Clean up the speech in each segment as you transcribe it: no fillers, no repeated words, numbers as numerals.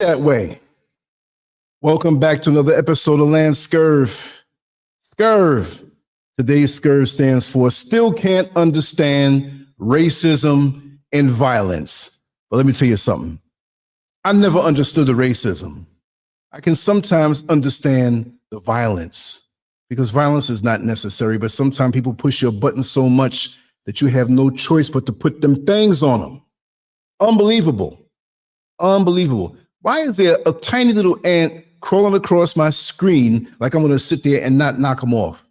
That way. Welcome back to another episode of LANCESCURV. SCURV. Today's SCURV stands for Still Can't Understand Racism and Violence. But let me tell you something. I never understood the racism. I can sometimes understand the violence because violence is not necessary, but sometimes people push your buttons so much that you have no choice but to put them things on them. Unbelievable. Unbelievable. Why is there a tiny little ant crawling across my screen like I'm going to sit there and not knock him off?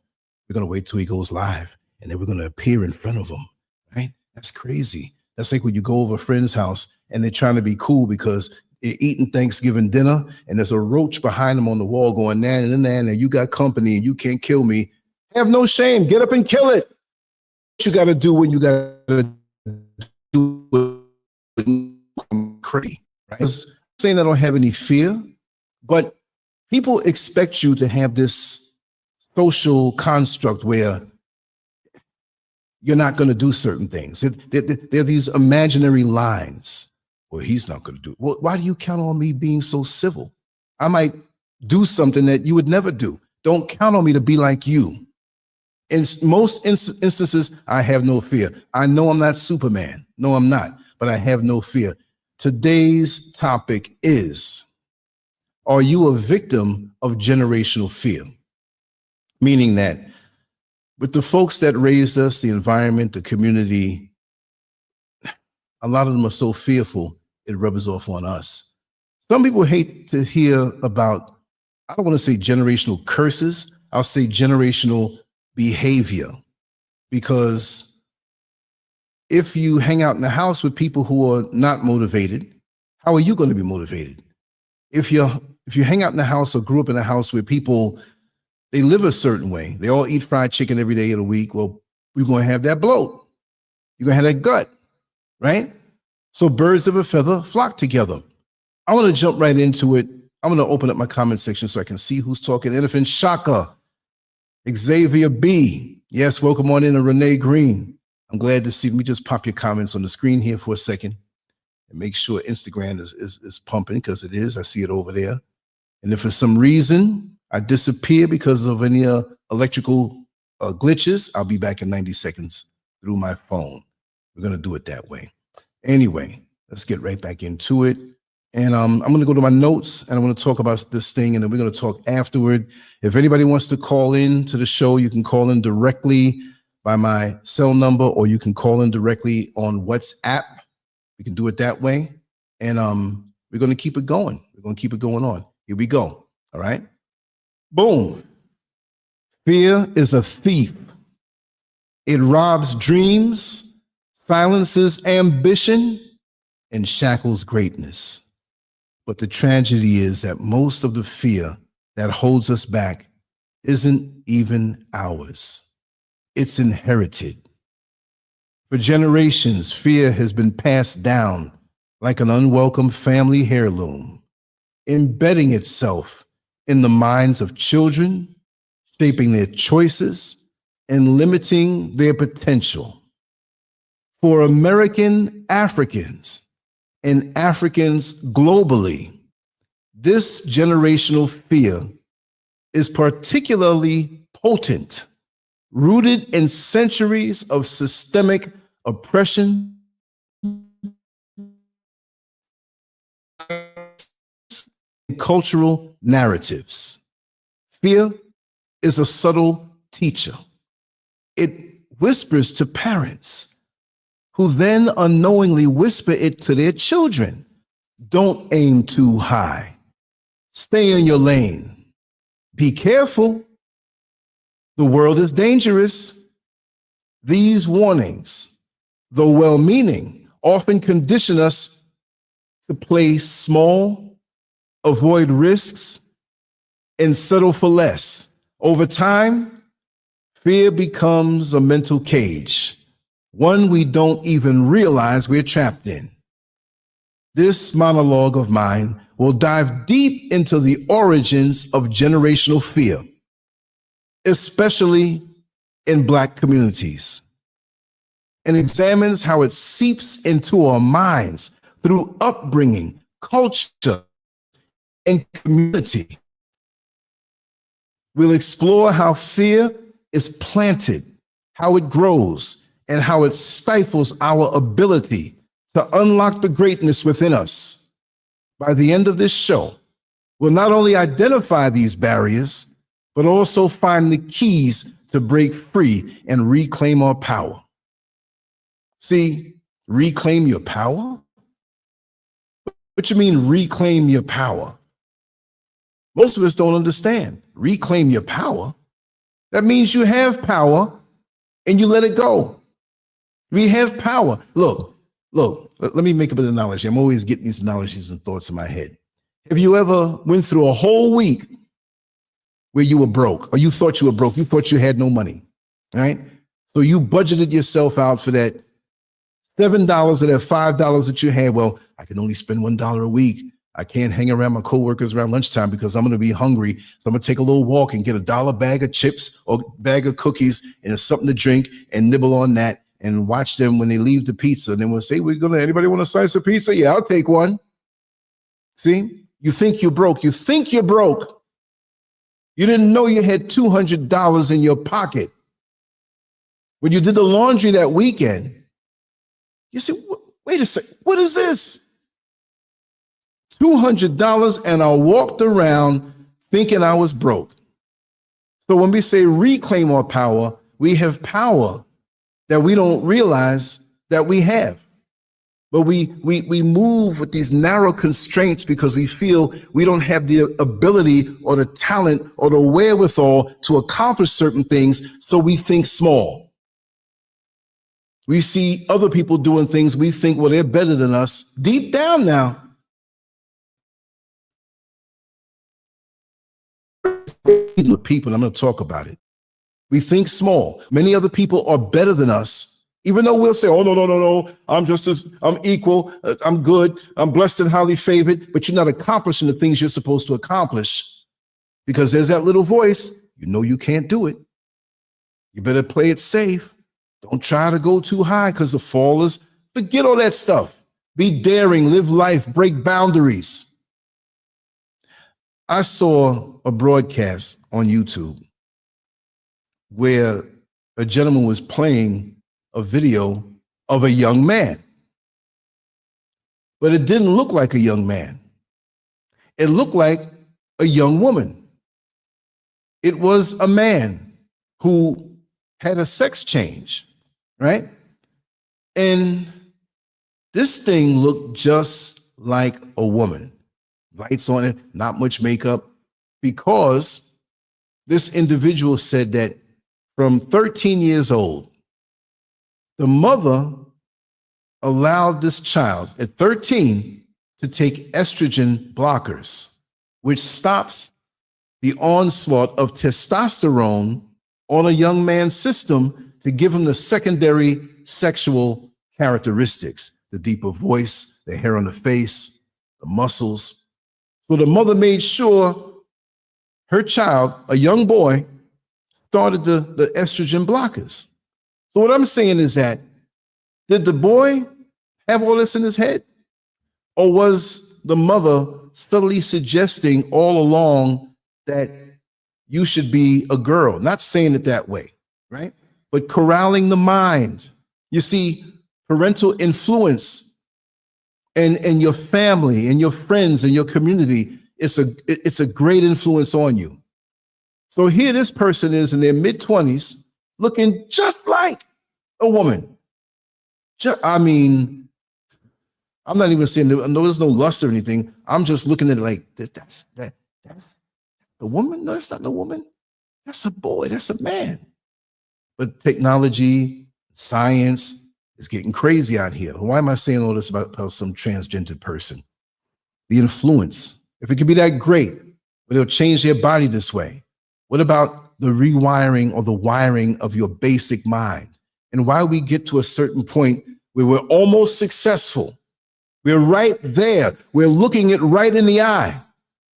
We're going to wait till he goes live and then we're going to appear in front of him, right? That's crazy. That's like when you go over a friend's house and they're trying to be cool because they're eating Thanksgiving dinner and there's a roach behind them on the wall going, nan, and you got company and you can't kill me. Have no shame. Get up and kill it. What you got to do when you got to do it crazy, right? I'm saying I don't have any fear, but people expect you to have this social construct where you're not going to do certain things. There are these imaginary lines. Well, he's not going to do it. Well, why do you count on me being so civil? I might do something that you would never do. Don't count on me to be like you. In most instances, I have no fear. I know I'm not Superman. No, I'm not, but I have no fear. Today's topic is, are you a victim of generational fear? Meaning that with the folks that raised us, the environment, the community, a lot of them are so fearful, it rubs off on us. Some people hate to hear about, I don't want to say generational curses, I'll say generational behavior. Because if you hang out in the house with people who are not motivated, how are you going to be motivated? If you hang out in the house or grew up in a house where people, they live a certain way, they all eat fried chicken every day of the week, well, we're going to have that bloat. You're going to have that gut, right? So birds of a feather flock together. I want to jump right into it. I'm going to open up my comment section so I can see who's talking. Anything Shaka, Xavier B. Yes, welcome on in to Renee Green. I'm glad to see. Let me just pop your comments on the screen here for a second and make sure Instagram is pumping, because it is. I see it over there. And if for some reason I disappear because of any electrical glitches, I'll be back in 90 seconds through my phone. We're going to do it that way. Anyway, let's get right back into it. And I'm going to go to my notes and I'm going to talk about this thing, and then we're going to talk afterward. If anybody wants to call in to the show, you can call in directly by my cell number, or you can call in directly on WhatsApp. We can do it that way. And we're going to keep it going. We're going to keep it going on. Here we go. All right. Boom. Fear is a thief. It robs dreams, silences ambition, and shackles greatness. But the tragedy is that most of the fear that holds us back isn't even ours. It's inherited. For generations, fear has been passed down like an unwelcome family heirloom, embedding itself in the minds of children, shaping their choices and limiting their potential. For American Africans and Africans globally, this generational fear is particularly potent, rooted in centuries of systemic oppression and cultural narratives. Fear is a subtle teacher. It whispers to parents, who then unknowingly whisper it to their children. Don't aim too high. Stay in your lane. Be careful. The world is dangerous. These warnings, though well-meaning, often condition us to play small, avoid risks, and settle for less. Over time, fear becomes a mental cage, one we don't even realize we're trapped in. This monologue of mine will dive deep into the origins of generational fear, especially in Black communities, and examines how it seeps into our minds through upbringing, culture, and community. We'll explore how fear is planted, how it grows, and how it stifles our ability to unlock the greatness within us. By the end of this show, we'll not only identify these barriers, but also find the keys to break free and reclaim our power. See, reclaim your power? What you mean reclaim your power? Most of us don't understand. Reclaim your power? That means you have power and you let it go. We have power. Look, let me make a bit of analogy. I'm always getting these analogies and thoughts in my head. Have you ever went through a whole week where you were broke, or you thought you were broke, you thought you had no money, right? So you budgeted yourself out for that $7 or that $5 that you had. Well, I can only spend $1 a week. I can't hang around my coworkers around lunchtime because I'm going to be hungry. So I'm going to take a little walk and get $1 bag of chips or bag of cookies and something to drink and nibble on that and watch them when they leave the pizza. And then we'll say, anybody want a slice of pizza? Yeah, I'll take one. See, you think you're broke. You think you're broke. You didn't know you had $200 in your pocket. When you did the laundry that weekend, you said, wait a second, what is this? $200, and I walked around thinking I was broke. So when we say reclaim our power, we have power that we don't realize that we have. But we move with these narrow constraints because we feel we don't have the ability or the talent or the wherewithal to accomplish certain things, so we think small. We see other people doing things, we think, well, they're better than us. Deep down now, the people, I'm going to talk about it. We think small. Many other people are better than us, even though we'll say, oh, no, I'm equal, I'm good, I'm blessed and highly favored, but you're not accomplishing the things you're supposed to accomplish because there's that little voice, you know you can't do it. You better play it safe. Don't try to go too high because the fall is, forget all that stuff. Be daring, live life, break boundaries. I saw a broadcast on YouTube where a gentleman was playing a video of a young man, but it didn't look like a young man. It looked like a young woman. It was a man who had a sex change, right? And this thing looked just like a woman. Lights on it, not much makeup, because this individual said that from 13 years old, the mother allowed this child at 13 to take estrogen blockers, which stops the onslaught of testosterone on a young man's system to give him the secondary sexual characteristics, the deeper voice, the hair on the face, the muscles. So the mother made sure her child, a young boy, started the estrogen blockers. So what I'm saying is that, did the boy have all this in his head? Or was the mother subtly suggesting all along that you should be a girl? Not saying it that way, right? But corralling the mind. You see, parental influence and your family and your friends and your community, it's a great influence on you. So here this person is in their mid-20s looking just like a woman. I mean, I'm not even saying there's no lust or anything. I'm just looking at it like, that's the woman? No, that's not the woman. That's a boy, that's a man. But technology, science, it's getting crazy out here. Why am I saying all this about some transgender person? The influence. If it could be that great, but it'll change their body this way. What about the rewiring or the wiring of your basic mind? And why we get to a certain point where we're almost successful. We're right there. We're looking it right in the eye.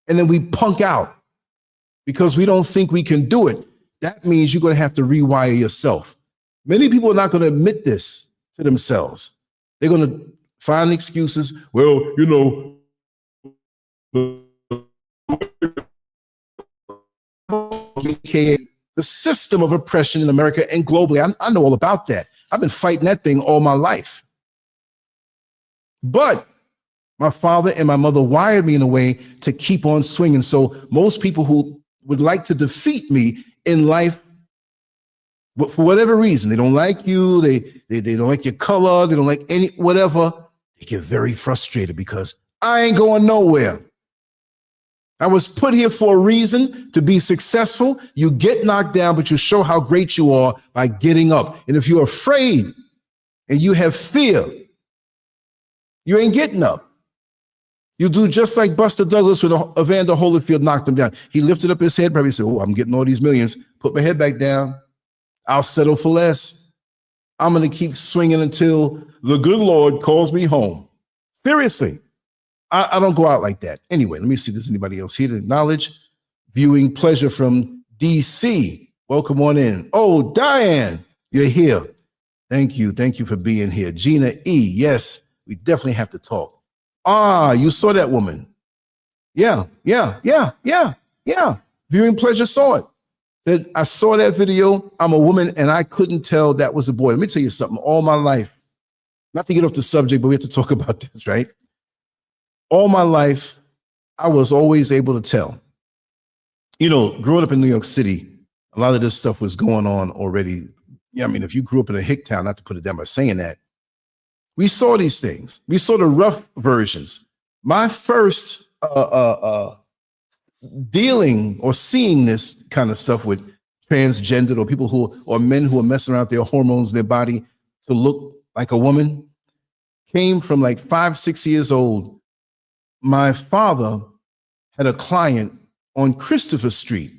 And then we punk out because we don't think we can do it. That means you're going to have to rewire yourself. Many people are not going to admit this to themselves. They're going to find excuses. Well, you know, the system of oppression in America and globally. I know all about that. I've been fighting that thing all my life. But my father and my mother wired me in a way to keep on swinging. So most people who would like to defeat me in life, for whatever reason, they don't like you, they don't like your color, they don't like any whatever, they get very frustrated because I ain't going nowhere. I was put here for a reason, to be successful. You get knocked down, but you show how great you are by getting up. And if you're afraid and you have fear, you ain't getting up. You do just like Buster Douglas when Evander Holyfield knocked him down. He lifted up his head, probably said, oh, I'm getting all these millions. Put my head back down. I'll settle for less. I'm going to keep swinging until the good Lord calls me home. Seriously. I don't go out like that. Anyway, let me see if there's anybody else here to acknowledge. Viewing pleasure from DC. Welcome on in. Oh, Diane, you're here. Thank you. Thank you for being here. Gina E. Yes, we definitely have to talk. Ah, you saw that woman. Yeah. Viewing pleasure saw it. That I saw that video. I'm a woman and I couldn't tell that was a boy. Let me tell you something. All my life, not to get off the subject, but we have to talk about this, right? All my life, I was always able to tell. You know, growing up in New York City, a lot of this stuff was going on already. Yeah, I mean, if you grew up in a hick town, not to put it down by saying that, we saw these things. We saw the rough versions. My first dealing or seeing this kind of stuff with transgendered or people who, or men who are messing around with their hormones, their body to look like a woman, came from like 5, 6 years old. My father had a client on Christopher Street.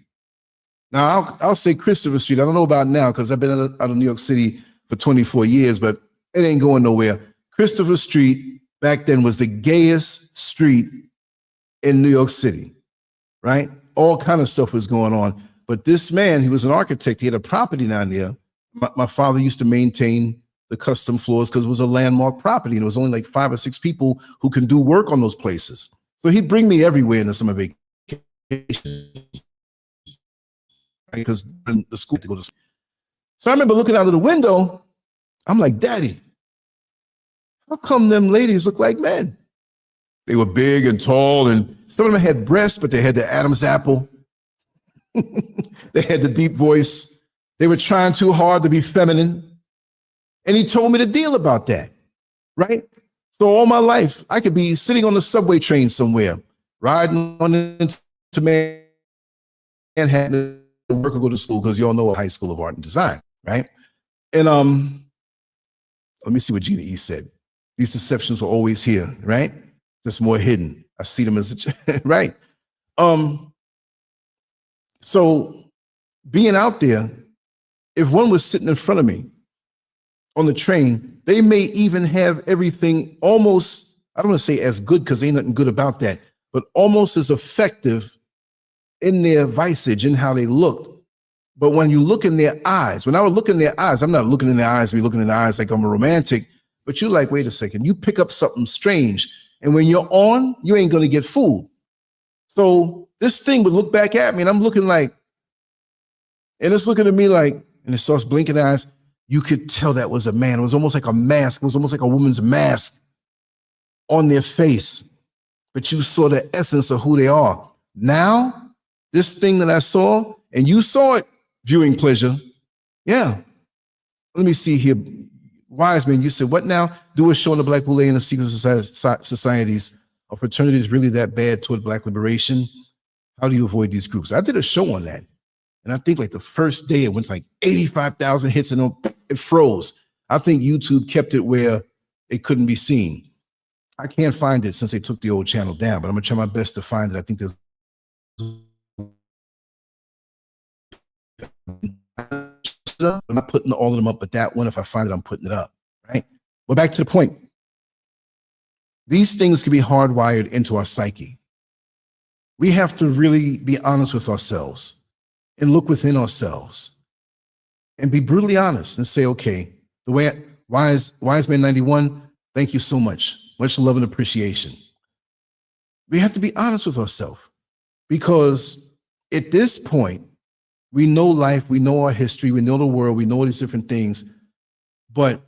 Now, I'll say Christopher Street. I don't know about now because I've been out of New York City for 24 years, but it ain't going nowhere. Christopher Street back then was the gayest street in New York City, right? All kind of stuff was going on. But this man, he was an architect. He had a property down there. My father used to maintain the custom floors because it was a landmark property and it was only like 5 or 6 people who can do work on those places. So he'd bring me everywhere in the summer vacation because the school to go to school. So I remember looking out of the window. I'm like, Daddy, how come them ladies look like men? They were big and tall and some of them had breasts, but they had the Adam's apple. They had the deep voice. They were trying too hard to be feminine. And he told me to deal about that, right? So all my life, I could be sitting on the subway train somewhere, riding on into Manhattan to work or go to school, because you all know a high school of art and design, right? And let me see what Gina E said. These deceptions were always here, right? Just more hidden. I see them as a right. So being out there, if one was sitting in front of me on the train, they may even have everything almost, I don't want to say as good because ain't nothing good about that, but almost as effective in their visage and how they looked. But when you look in their eyes, when I would look in their eyes, I'm not looking in their eyes, be looking in their eyes like I'm a romantic, but you're like, wait a second, you pick up something strange. And when you're on, you ain't going to get fooled. So this thing would look back at me and I'm looking like, and it's looking at me like, and it starts blinking eyes. You could tell that was a man. It was almost like a mask. It was almost like a woman's mask on their face. But you saw the essence of who they are. Now, this thing that I saw, and you saw it, viewing pleasure. Yeah. Let me see here. Wiseman, you said, what now? Do a show on the Black Boule and the secret societies or fraternities really that bad toward Black liberation? How do you avoid these groups? I did a show on that. And I think like the first day it went like 85,000 hits and it froze. I think YouTube kept it where it couldn't be seen. I can't find it since they took the old channel down, but I'm gonna try my best to find it. I think there's I'm not putting all of them up, but that one, if I find it, I'm putting it up, right? Well, back to the point. These things can be hardwired into our psyche. We have to really be honest with ourselves and look within ourselves and be brutally honest and say, okay, the way Wise Man 91, thank you so much. Much love and appreciation. We have to be honest with ourselves. Because at this point, we know life, we know our history, we know the world, we know all these different things, but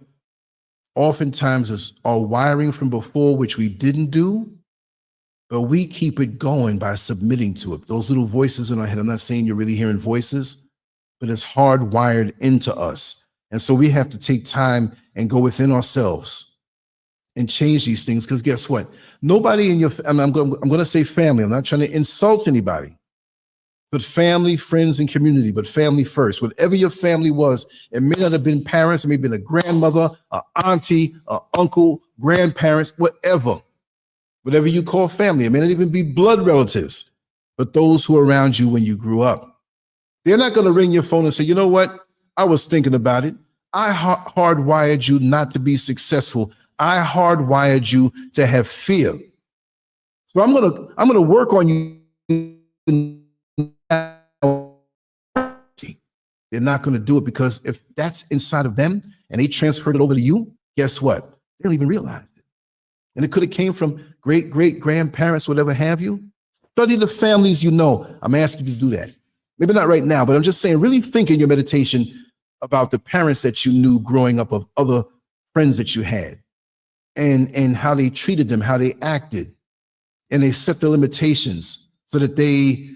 oftentimes it's our wiring from before, which we didn't do, but we keep it going by submitting to it. Those little voices in our head, I'm not saying you're really hearing voices, but it's hardwired into us. And so we have to take time and go within ourselves and change these things, because guess what? Nobody in your, I'm going to say family, I'm not trying to insult anybody, but family, friends, and community, but family first. Whatever your family was, it may not have been parents, it may have been a grandmother, an auntie, an uncle, grandparents, whatever you call family. It may not even be blood relatives, but those who are around you when you grew up. They're not going to ring your phone and say, you know what? I was thinking about it. I hardwired you not to be successful. I hardwired you to have fear. So I'm gonna work on you. They're not going to do it, because if that's inside of them and they transferred it over to you, guess what? They don't even realize it. And it could have came from great grandparents, whatever have you. Study the families you know. I'm asking you to do that. Maybe not right now, but I'm just saying, really think in your meditation about the parents that you knew growing up, of other friends that you had, and how they treated them, how they acted, and they set the limitations so that they,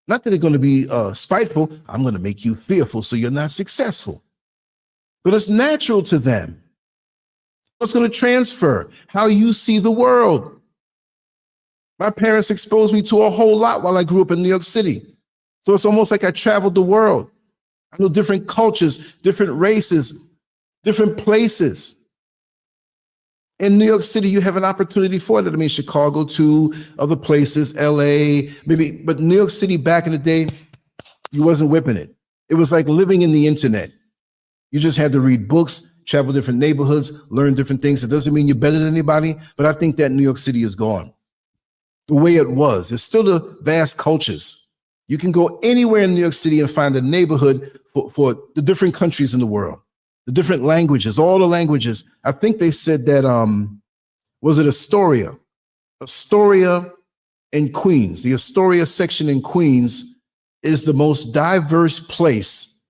not that they're going to be spiteful, I'm going to make you fearful so you're not successful. But it's natural to them. What's going to transfer? How you see the world. My parents exposed me to a whole lot while I grew up in New York City. So it's almost like I traveled the world. I know different cultures, different races, different places. In New York City, you have an opportunity for that. I mean, Chicago too, other places, LA, maybe, but New York City back in the day, you wasn't whipping it. It was like living in the internet. You just had to read books, travel different neighborhoods, learn different things. It doesn't mean you're better than anybody, but I think that New York City is gone. The way it was, it's still the vast cultures. You can go anywhere in New York City and find a neighborhood for the different countries in the world. The different languages, all the languages. I think they said that, was it Astoria? Astoria in Queens. The Astoria section in Queens is the most diverse place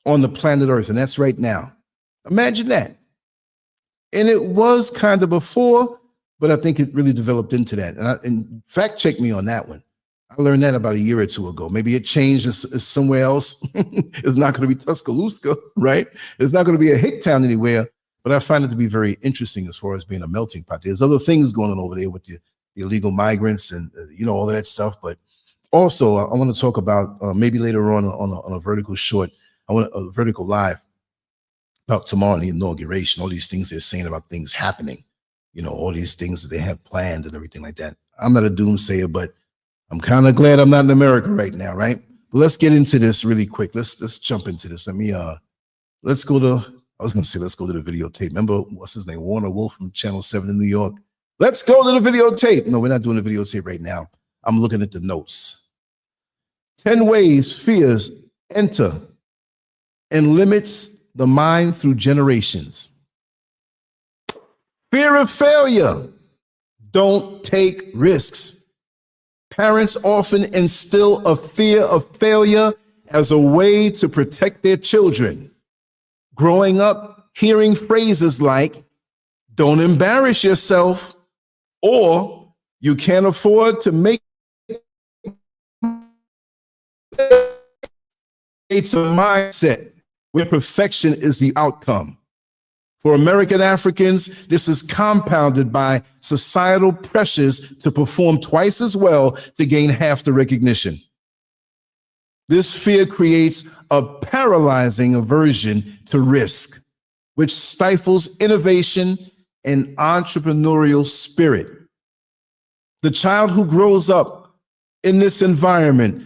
on the planet Earth, and that's right now. Imagine that. And it was kind of before, but I think it really developed into that. And fact check me on that one. I learned that about a year or two ago. Maybe it changed somewhere else. It's not going to be Tuscaloosa, right? It's not going to be a hick town anywhere, but I find it to be very interesting as far as being a melting pot. There's other things going on over there with the illegal migrants and, all of that stuff. But also, I want to talk about maybe later on a vertical short, I want a vertical live about tomorrow, the inauguration, all these things they're saying about things happening, all these things that they have planned and everything like that. I'm not a doomsayer, but I'm kind of glad I'm not in America right now, right? But let's get into this really quick. Let's jump into this. Let's go to the videotape. Remember, what's his name? Warner Wolf from Channel 7 in New York. Let's go to the videotape. No, we're not doing the videotape right now. I'm looking at the notes. 10 ways fears enter and limits the mind through generations. Fear of failure. Don't take risks. Parents often instill a fear of failure as a way to protect their children. Growing up, hearing phrases like, don't embarrass yourself, or you can't afford to make it's a mindset where perfection is the outcome. For American Africans, this is compounded by societal pressures to perform twice as well to gain half the recognition. This fear creates a paralyzing aversion to risk, which stifles innovation and entrepreneurial spirit. The child who grows up in this environment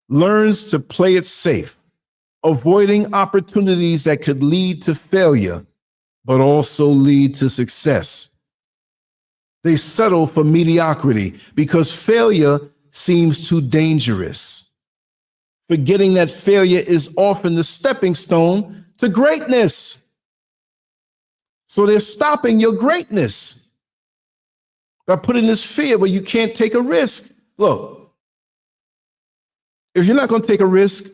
learns to play it safe, avoiding opportunities that could lead to failure, but also lead to success. They settle for mediocrity because failure seems too dangerous, forgetting that failure is often the stepping stone to greatness. So they're stopping your greatness by putting this fear where you can't take a risk. Look, If you're not going to take a risk,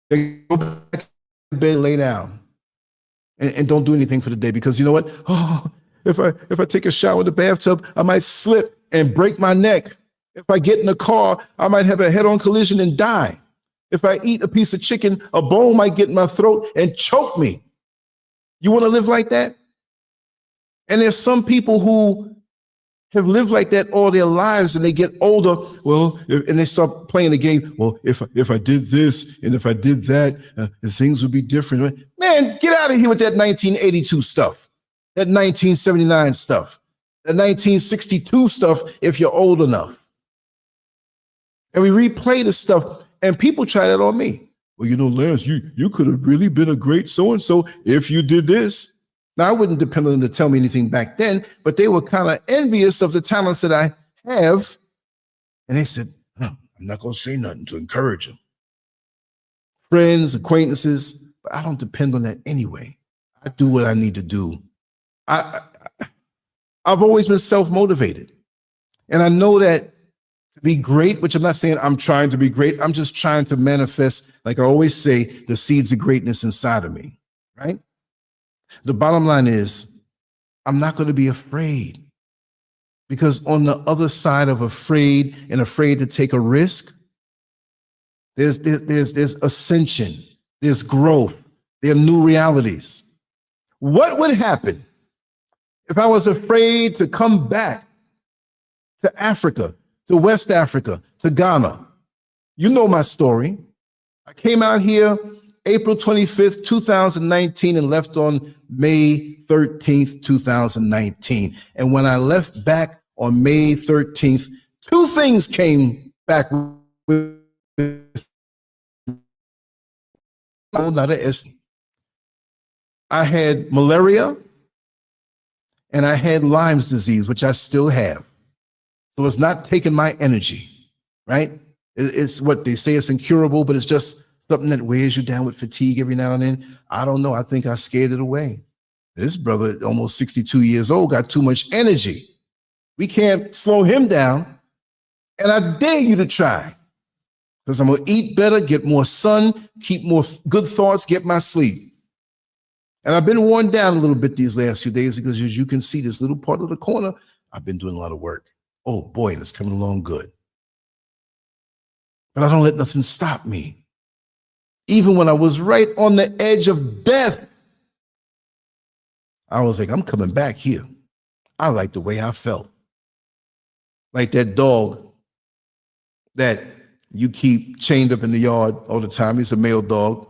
then go back to bed, lay down, and don't do anything for the day, because you know what? Oh, if I take a shower in the bathtub, I might slip and break my neck. If I get in a car, I might have a head-on collision and die. If I eat a piece of chicken, a bone might get in my throat and choke me. You want to live like that? And there's some people who have lived like that all their lives, and they get older, and they start playing the game. Well, if I did this and if I did that, things would be different. Man, get out of here with that 1982 stuff, that 1979 stuff, that 1962 stuff if you're old enough. And we replay the stuff, and people try that on me. Well, you know, Lance, you could have really been a great so-and-so if you did this. Now, I wouldn't depend on them to tell me anything back then, but they were kind of envious of the talents that I have. And they said, I'm not going to say nothing to encourage them. Friends, acquaintances, but I don't depend on that anyway. I do what I need to do. I've always been self-motivated. And I know that to be great, which I'm not saying I'm trying to be great, I'm just trying to manifest, like I always say, the seeds of greatness inside of me, right? The bottom line is, I'm not going to be afraid, because on the other side of afraid and afraid to take a risk, there's ascension, there's growth, there are new realities. What would happen if I was afraid to come back to Africa, to West Africa, to Ghana? You know my story. I came out here April 25th, 2019, and left on May 13th, 2019. And when I left back on May 13th, two things came back with I had malaria and I had Lyme's disease, which I still have. So it's not taking my energy, right? It's what they say, it's incurable, but it's just something that wears you down with fatigue every now and then. I don't know. I think I scared it away. This brother, almost 62 years old, got too much energy. We can't slow him down. And I dare you to try, because I'm going to eat better, get more sun, keep more good thoughts, get my sleep. And I've been worn down a little bit these last few days, because as you can see, this little part of the corner, I've been doing a lot of work. Oh boy, and it's coming along good. But I don't let nothing stop me. Even when I was right on the edge of death, I was like, I'm coming back here. I like the way I felt. Like that dog that you keep chained up in the yard all the time. He's a male dog.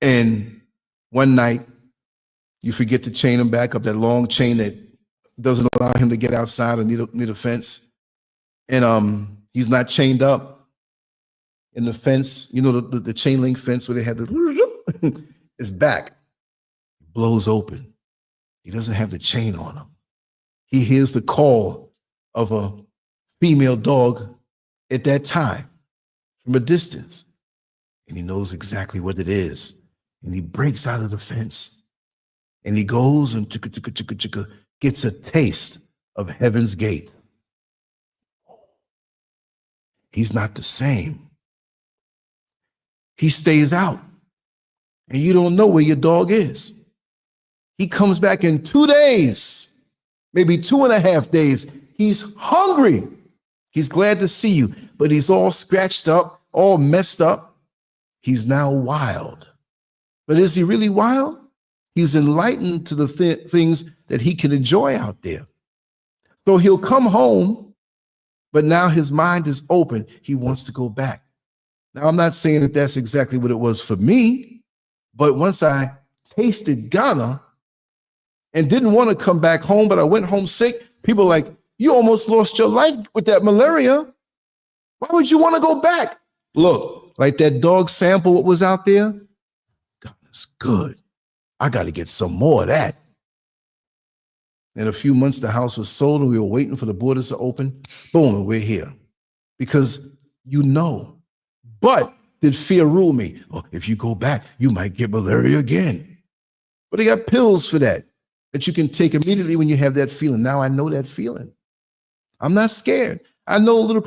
And one night, you forget to chain him back up, that long chain that doesn't allow him to get outside and need a fence. And he's not chained up. In the fence, you know, the chain link fence where they had the, it's back, blows open. He doesn't have the chain on him. He hears the call of a female dog at that time from a distance, and he knows exactly what it is. And he breaks out of the fence, and he goes and gets a taste of heaven's gate. He's not the same. He stays out, and you don't know where your dog is. He comes back in 2 days, maybe 2.5 days. He's hungry. He's glad to see you, but he's all scratched up, all messed up. He's now wild. But is he really wild? He's enlightened to the things that he can enjoy out there. So he'll come home, but now his mind is open. He wants to go back. Now, I'm not saying that that's exactly what it was for me, but once I tasted Ghana and didn't want to come back home, but I went home sick, people are like, you almost lost your life with that malaria. Why would you want to go back? Look, like that dog sample, what was out there? God, it's good. I got to get some more of that. In a few months, the house was sold and we were waiting for the borders to open. Boom, and we're here. Because you know. But did fear rule me? Oh, if you go back, you might get malaria again. But they got pills for that you can take immediately when you have that feeling. Now I know that feeling. I'm not scared. I know a little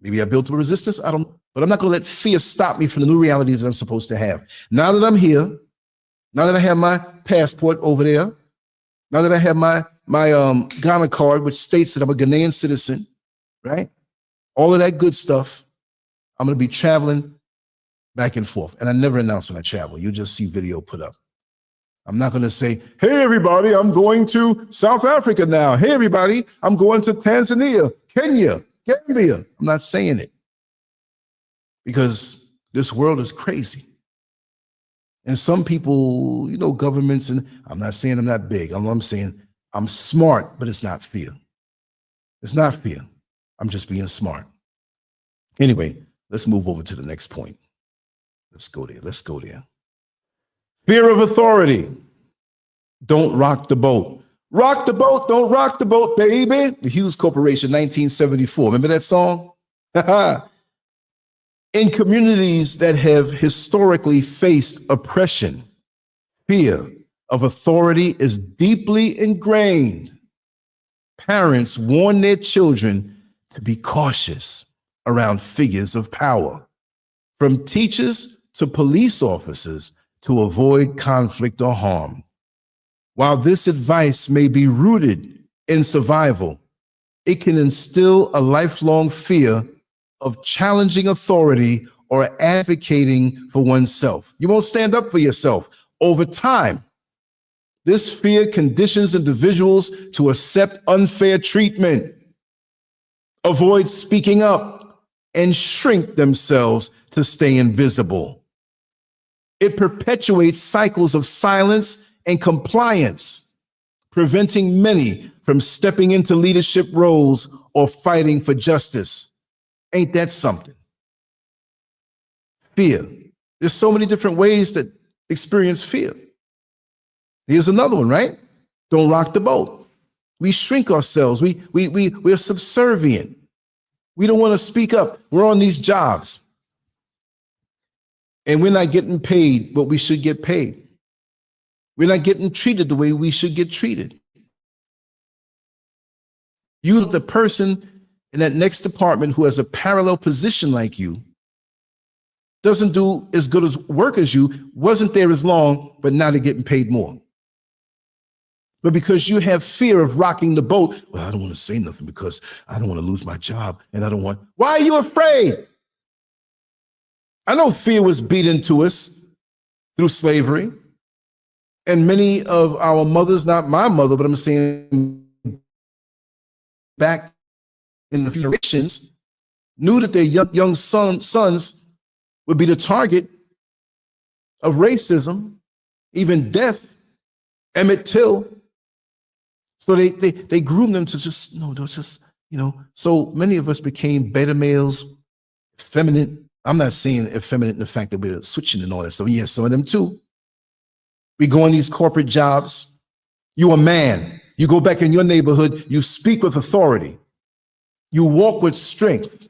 Maybe I built a resistance, I don't know. But I'm not going to let fear stop me from the new realities that I'm supposed to have. Now that I'm here, now that I have my passport over there, now that I have my Ghana card, which states that I'm a Ghanaian citizen, right? All of that good stuff, I'm going to be traveling back and forth. And I never announce when I travel. You just see video put up. I'm not going to say, hey, everybody, I'm going to South Africa now. Hey, everybody, I'm going to Tanzania, Kenya, Gambia. I'm not saying it because this world is crazy. And some people, you know, governments, and I'm not saying I'm not big. I'm saying I'm smart, but it's not fear. It's not fear. I'm just being smart. Anyway, let's move over to the next point. Let's go there. Let's go there. Fear of authority. Don't rock the boat. Rock the boat. Don't rock the boat, baby. The Hughes Corporation, 1974. Remember that song? In communities that have historically faced oppression, fear of authority is deeply ingrained. Parents warn their children to be cautious around figures of power, from teachers to police officers, to avoid conflict or harm. While this advice may be rooted in survival, it can instill a lifelong fear of challenging authority or advocating for oneself. You won't stand up for yourself. Over time, this fear conditions individuals to accept unfair treatment, avoid speaking up, and shrink themselves to stay invisible. It perpetuates cycles of silence and compliance, preventing many from stepping into leadership roles or fighting for justice. Ain't that something? Fear. There's so many different ways to experience fear. Here's another one, right? Don't rock the boat. We shrink ourselves. We're subservient. We don't want to speak up. We're on these jobs, and we're not getting paid what we should get paid. We're not getting treated the way we should get treated. You, the person in that next department who has a parallel position like you, doesn't do as good as work as you, wasn't there as long, but now they're getting paid more. But because you have fear of rocking the boat, well, I don't want to say nothing because I don't want to lose my job, and I don't want. Why are you afraid? I know fear was beat into us through slavery, and many of our mothers, not my mother, but I'm saying back in the generations, knew that their young sons would be the target of racism, even death, Emmett Till. So they groomed them to just, no, don't just, you know. So many of us became beta males, effeminate. I'm not saying effeminate in the fact that we're switching and all that. So yes, some of them too. We go on these corporate jobs. You're a man. You go back in your neighborhood. You speak with authority. You walk with strength.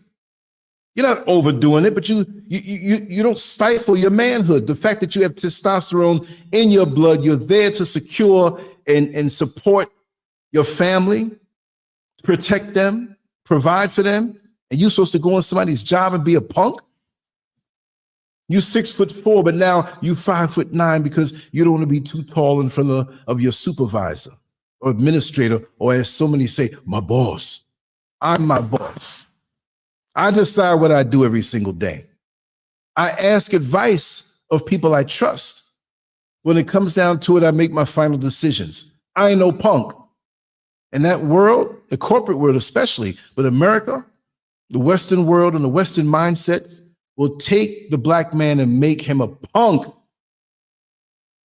You're not overdoing it, but you don't stifle your manhood. The fact that you have testosterone in your blood, you're there to secure and support your family, protect them, provide for them, and you're supposed to go on somebody's job and be a punk? You're 6'4", but now you 5'9" because you don't want to be too tall in front of your supervisor or administrator, or as so many say, my boss. I'm my boss. I decide what I do every single day. I ask advice of people I trust. When it comes down to it, I make my final decisions. I ain't no punk. In that world, the corporate world especially, but America, the Western world and the Western mindset will take the black man and make him a punk.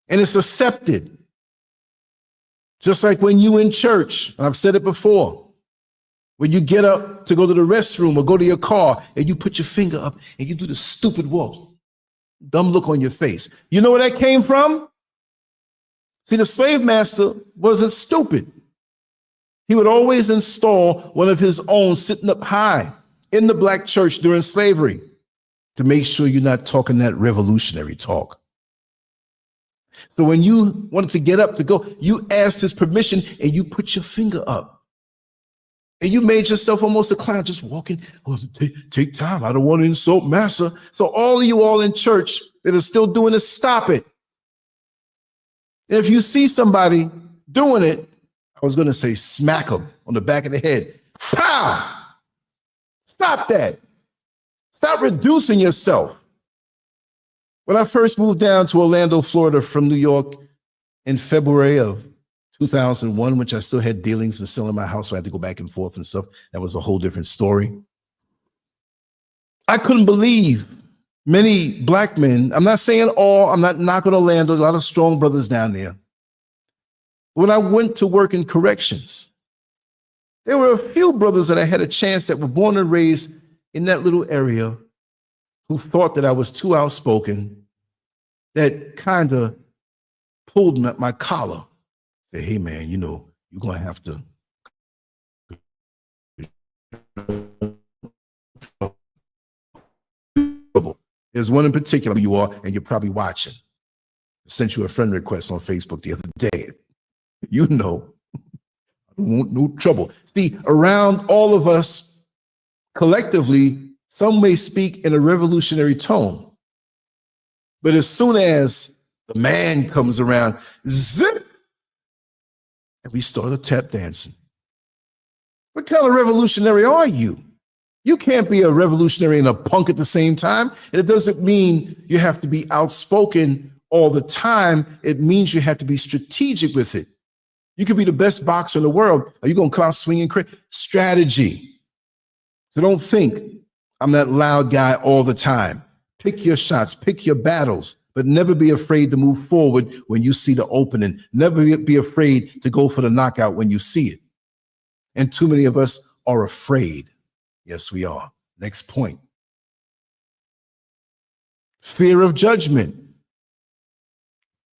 And it's accepted. Just like when you in church, and I've said it before, when you get up to go to the restroom or go to your car and you put your finger up and you do the stupid walk, dumb look on your face. You know where that came from? See, the slave master wasn't stupid. He would always install one of his own sitting up high in the black church during slavery to make sure you're not talking that revolutionary talk. So when you wanted to get up to go, you asked his permission and you put your finger up. And you made yourself almost a clown, just walking, oh, take time. I don't want to insult Master. So all of you all in church that are still doing this, stop it. And if you see somebody doing it, I was going to say smack them on the back of the head. Pow! Stop that. Stop reducing yourself. When I first moved down to Orlando, Florida from New York in February of 2001, which I still had dealings and selling my house, so I had to go back and forth and stuff. That was a whole different story. I couldn't believe many black men, I'm not saying all, I'm not knocking Orlando, a lot of strong brothers down there. When I went to work in corrections, there were a few brothers that I had a chance that were born and raised in that little area who thought that I was too outspoken, that kind of pulled my collar. Say, hey man, you know, you're gonna have to. There's one in particular you are, and you're probably watching. I sent you a friend request on Facebook the other day. You know, I don't want no trouble. See, around all of us, collectively, some may speak in a revolutionary tone. But as soon as the man comes around, zip, and we start tap dancing. What kind of revolutionary are you? You can't be a revolutionary and a punk at the same time. And it doesn't mean you have to be outspoken all the time. It means you have to be strategic with it. You could be the best boxer in the world. Are you going to come out swinging crazy? Strategy. So don't think I'm that loud guy all the time. Pick your shots, pick your battles, but never be afraid to move forward when you see the opening. Never be afraid to go for the knockout when you see it. And too many of us are afraid. Yes, we are. Next point. Fear of judgment.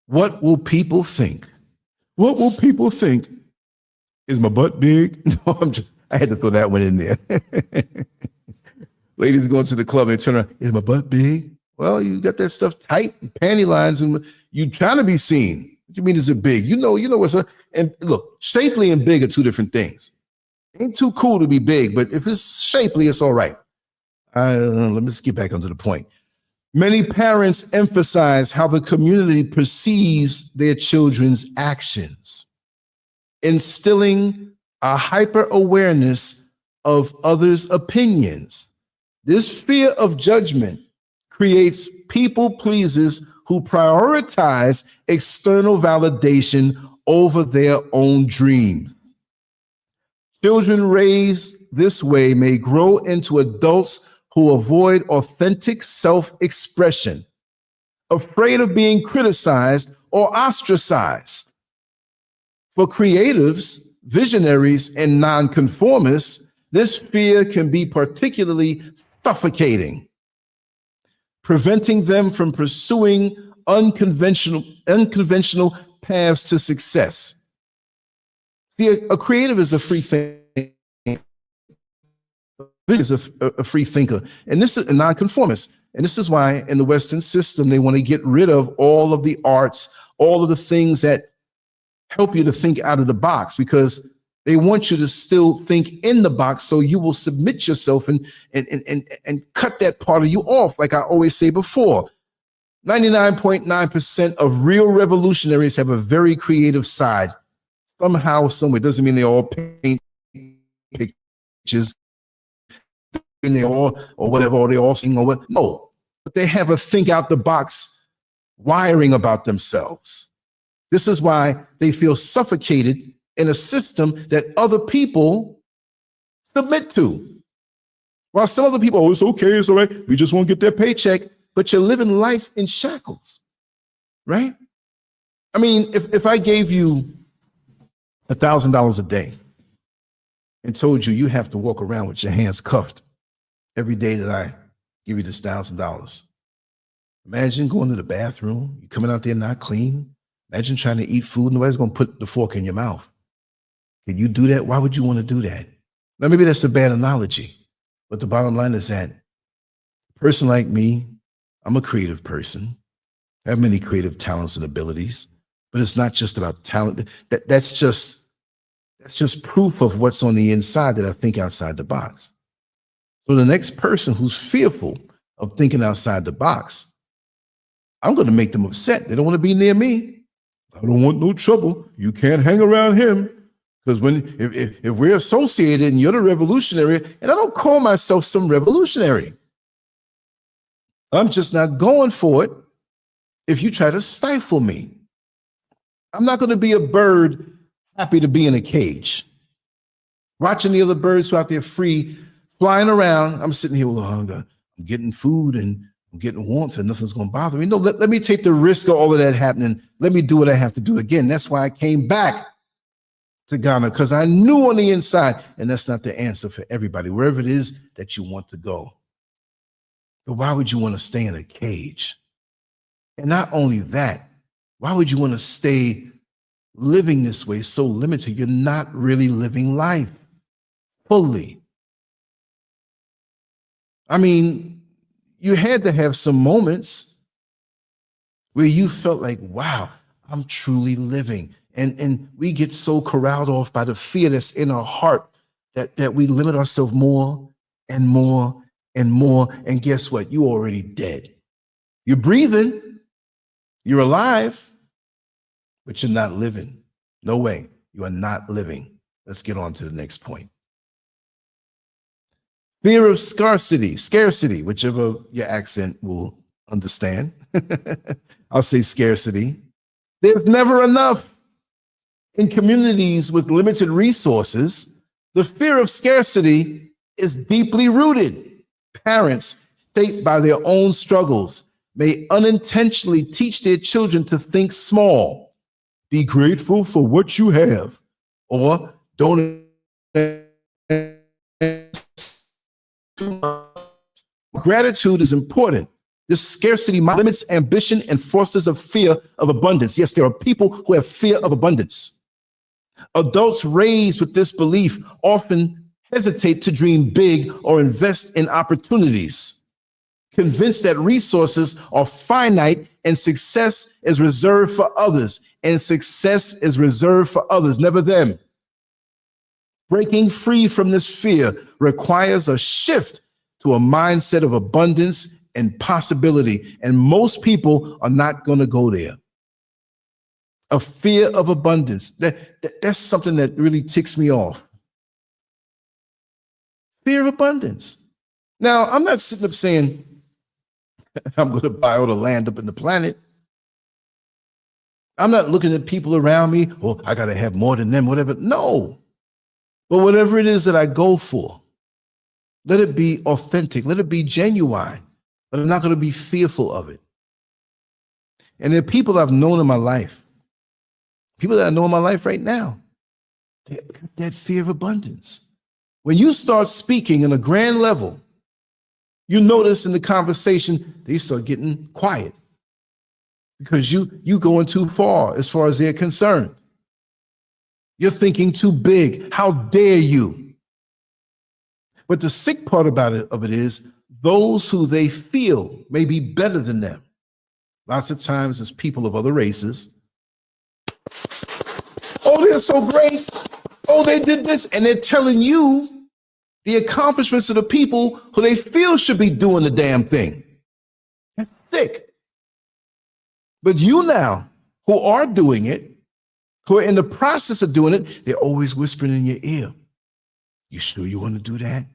What will people think? What will people think? Is my butt big? No, I had to throw that one in there. Ladies going to the club and turn around, is my butt big? Well, you got that stuff tight and panty lines and you trying to be seen. What do you mean is it big? You know what's up. And look, shapely and big are two different things. Ain't too cool to be big, but if it's shapely, it's all right. Let me just get back onto the point. Many parents emphasize how the community perceives their children's actions, instilling a hyper-awareness of others' opinions. This fear of judgment creates people pleasers who prioritize external validation over their own dreams. Children raised this way may grow into adults who avoid authentic self-expression, afraid of being criticized or ostracized. For creatives, visionaries, and nonconformists, this fear can be particularly suffocating, preventing them from pursuing unconventional paths to success. See, a creative is a free thinker. Is a free thinker, and this is a nonconformist. And this is why in the Western system, they want to get rid of all of the arts, all of the things that help you to think out of the box, because they want you to still think in the box, so you will submit yourself and cut that part of you off. Like I always say before, 99.9% of real revolutionaries have a very creative side. Somehow, somewhere, doesn't mean they all paint pictures, and they all, or whatever, or they all sing, or what. No, but they have a think out the box wiring about themselves. This is why they feel suffocated in a system that other people submit to. While some other people, oh, it's okay, it's all right, we just won't get their paycheck, but you're living life in shackles, right? I mean, if I gave you $1,000 a day and told you you have to walk around with your hands cuffed every day that I give you this $1,000. Imagine going to the bathroom, you coming out there not clean. Imagine trying to eat food, nobody's gonna put the fork in your mouth. Can you do that? Why would you want to do that? Now, maybe that's a bad analogy, but the bottom line is that a person like me, I'm a creative person. I have many creative talents and abilities, but it's not just about talent. That's just That's just proof of what's on the inside that I think outside the box. So the next person who's fearful of thinking outside the box, I'm going to make them upset. They don't want to be near me. I don't want no trouble. You can't hang around him. Because if we're associated and you're the revolutionary, and I don't call myself some revolutionary, I'm just not going for it if you try to stifle me. I'm not going to be a bird happy to be in a cage. Watching the other birds who are out there free, flying around. I'm sitting here with hunger. I'm getting food and I'm getting warmth and nothing's going to bother me. No, let me take the risk of all of that happening. Let me do what I have to do again. That's why I came back to Ghana, because I knew on the inside, and that's not the answer for everybody, wherever it is that you want to go. But why would you want to stay in a cage? And not only that, why would you want to stay living this way so limited? You're not really living life fully. I mean, you had to have some moments where you felt like, wow, I'm truly living. And we get so corralled off by the fear that's in our heart that we limit ourselves more and more and more. And guess what? You're already dead. You're breathing. You're alive, but you're not living. No way. You are not living. Let's get on to the next point. Fear of scarcity, whichever your accent will understand. I'll say scarcity. There's never enough. In communities with limited resources, the fear of scarcity is deeply rooted. Parents, shaped by their own struggles, may unintentionally teach their children to think small, be grateful for what you have, or don't. Gratitude is important. This scarcity limits ambition and fosters a fear of abundance. Yes, there are people who have fear of abundance. Adults raised with this belief often hesitate to dream big or invest in opportunities, convinced that resources are finite and success is reserved for others, never them. Breaking free from this fear requires a shift to a mindset of abundance and possibility, and most people are not going to go there. A fear of abundance. That's something that really ticks me off. Fear of abundance. Now, I'm not sitting up saying I'm going to buy all the land up in the planet. I'm not looking at people around me, oh, I got to have more than them, whatever. No. But whatever it is that I go for, let it be authentic, let it be genuine, but I'm not going to be fearful of it. And there are people I've known in my life, people that I know in my life right now, they got that fear of abundance. When you start speaking in a grand level, you notice in the conversation, they start getting quiet because you going too far as they're concerned. You're thinking too big. How dare you? But the sick part of it is those who they feel may be better than them. Lots of times it's people of other races. Oh, they're so great. Oh, they did this. And they're telling you the accomplishments of the people who they feel should be doing the damn thing. That's sick. But you now, who are doing it, who are in the process of doing it, they're always whispering in your ear. You sure you want to do that?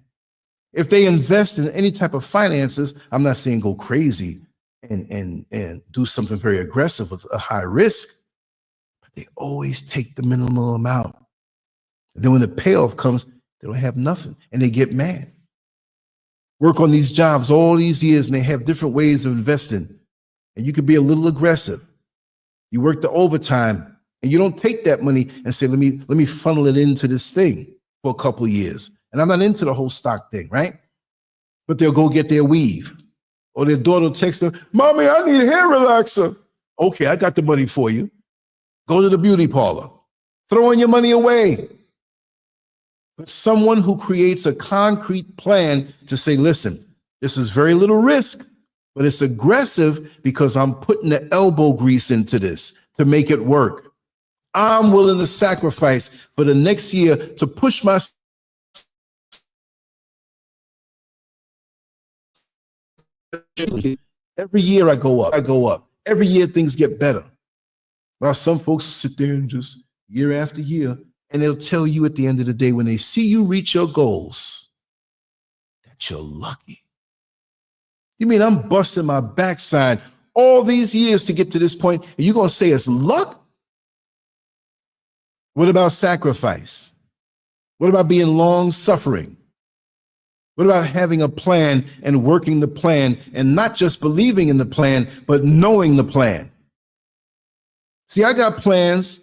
If they invest in any type of finances, I'm not saying go crazy and do something very aggressive with a high risk, but they always take the minimal amount. And then when the payoff comes, they don't have nothing and they get mad. Work on these jobs all these years and they have different ways of investing. And you could be a little aggressive. You work the overtime and you don't take that money and say, let me funnel it into this thing for a couple of years. And I'm not into the whole stock thing, right? But they'll go get their weave. Or their daughter will text them, Mommy, I need a hair relaxer. Okay, I got the money for you. Go to the beauty parlor. Throwing your money away. But someone who creates a concrete plan to say, listen, this is very little risk, but it's aggressive because I'm putting the elbow grease into this to make it work. I'm willing to sacrifice for the next year to push myself. Every year I go up. Every year things get better. While some folks sit there and just year after year, and they'll tell you at the end of the day when they see you reach your goals that you're lucky. You mean I'm busting my backside all these years to get to this point, and you're going to say it's luck? What about sacrifice? What about being long suffering? What about having a plan and working the plan and not just believing in the plan, but knowing the plan? See, I got plans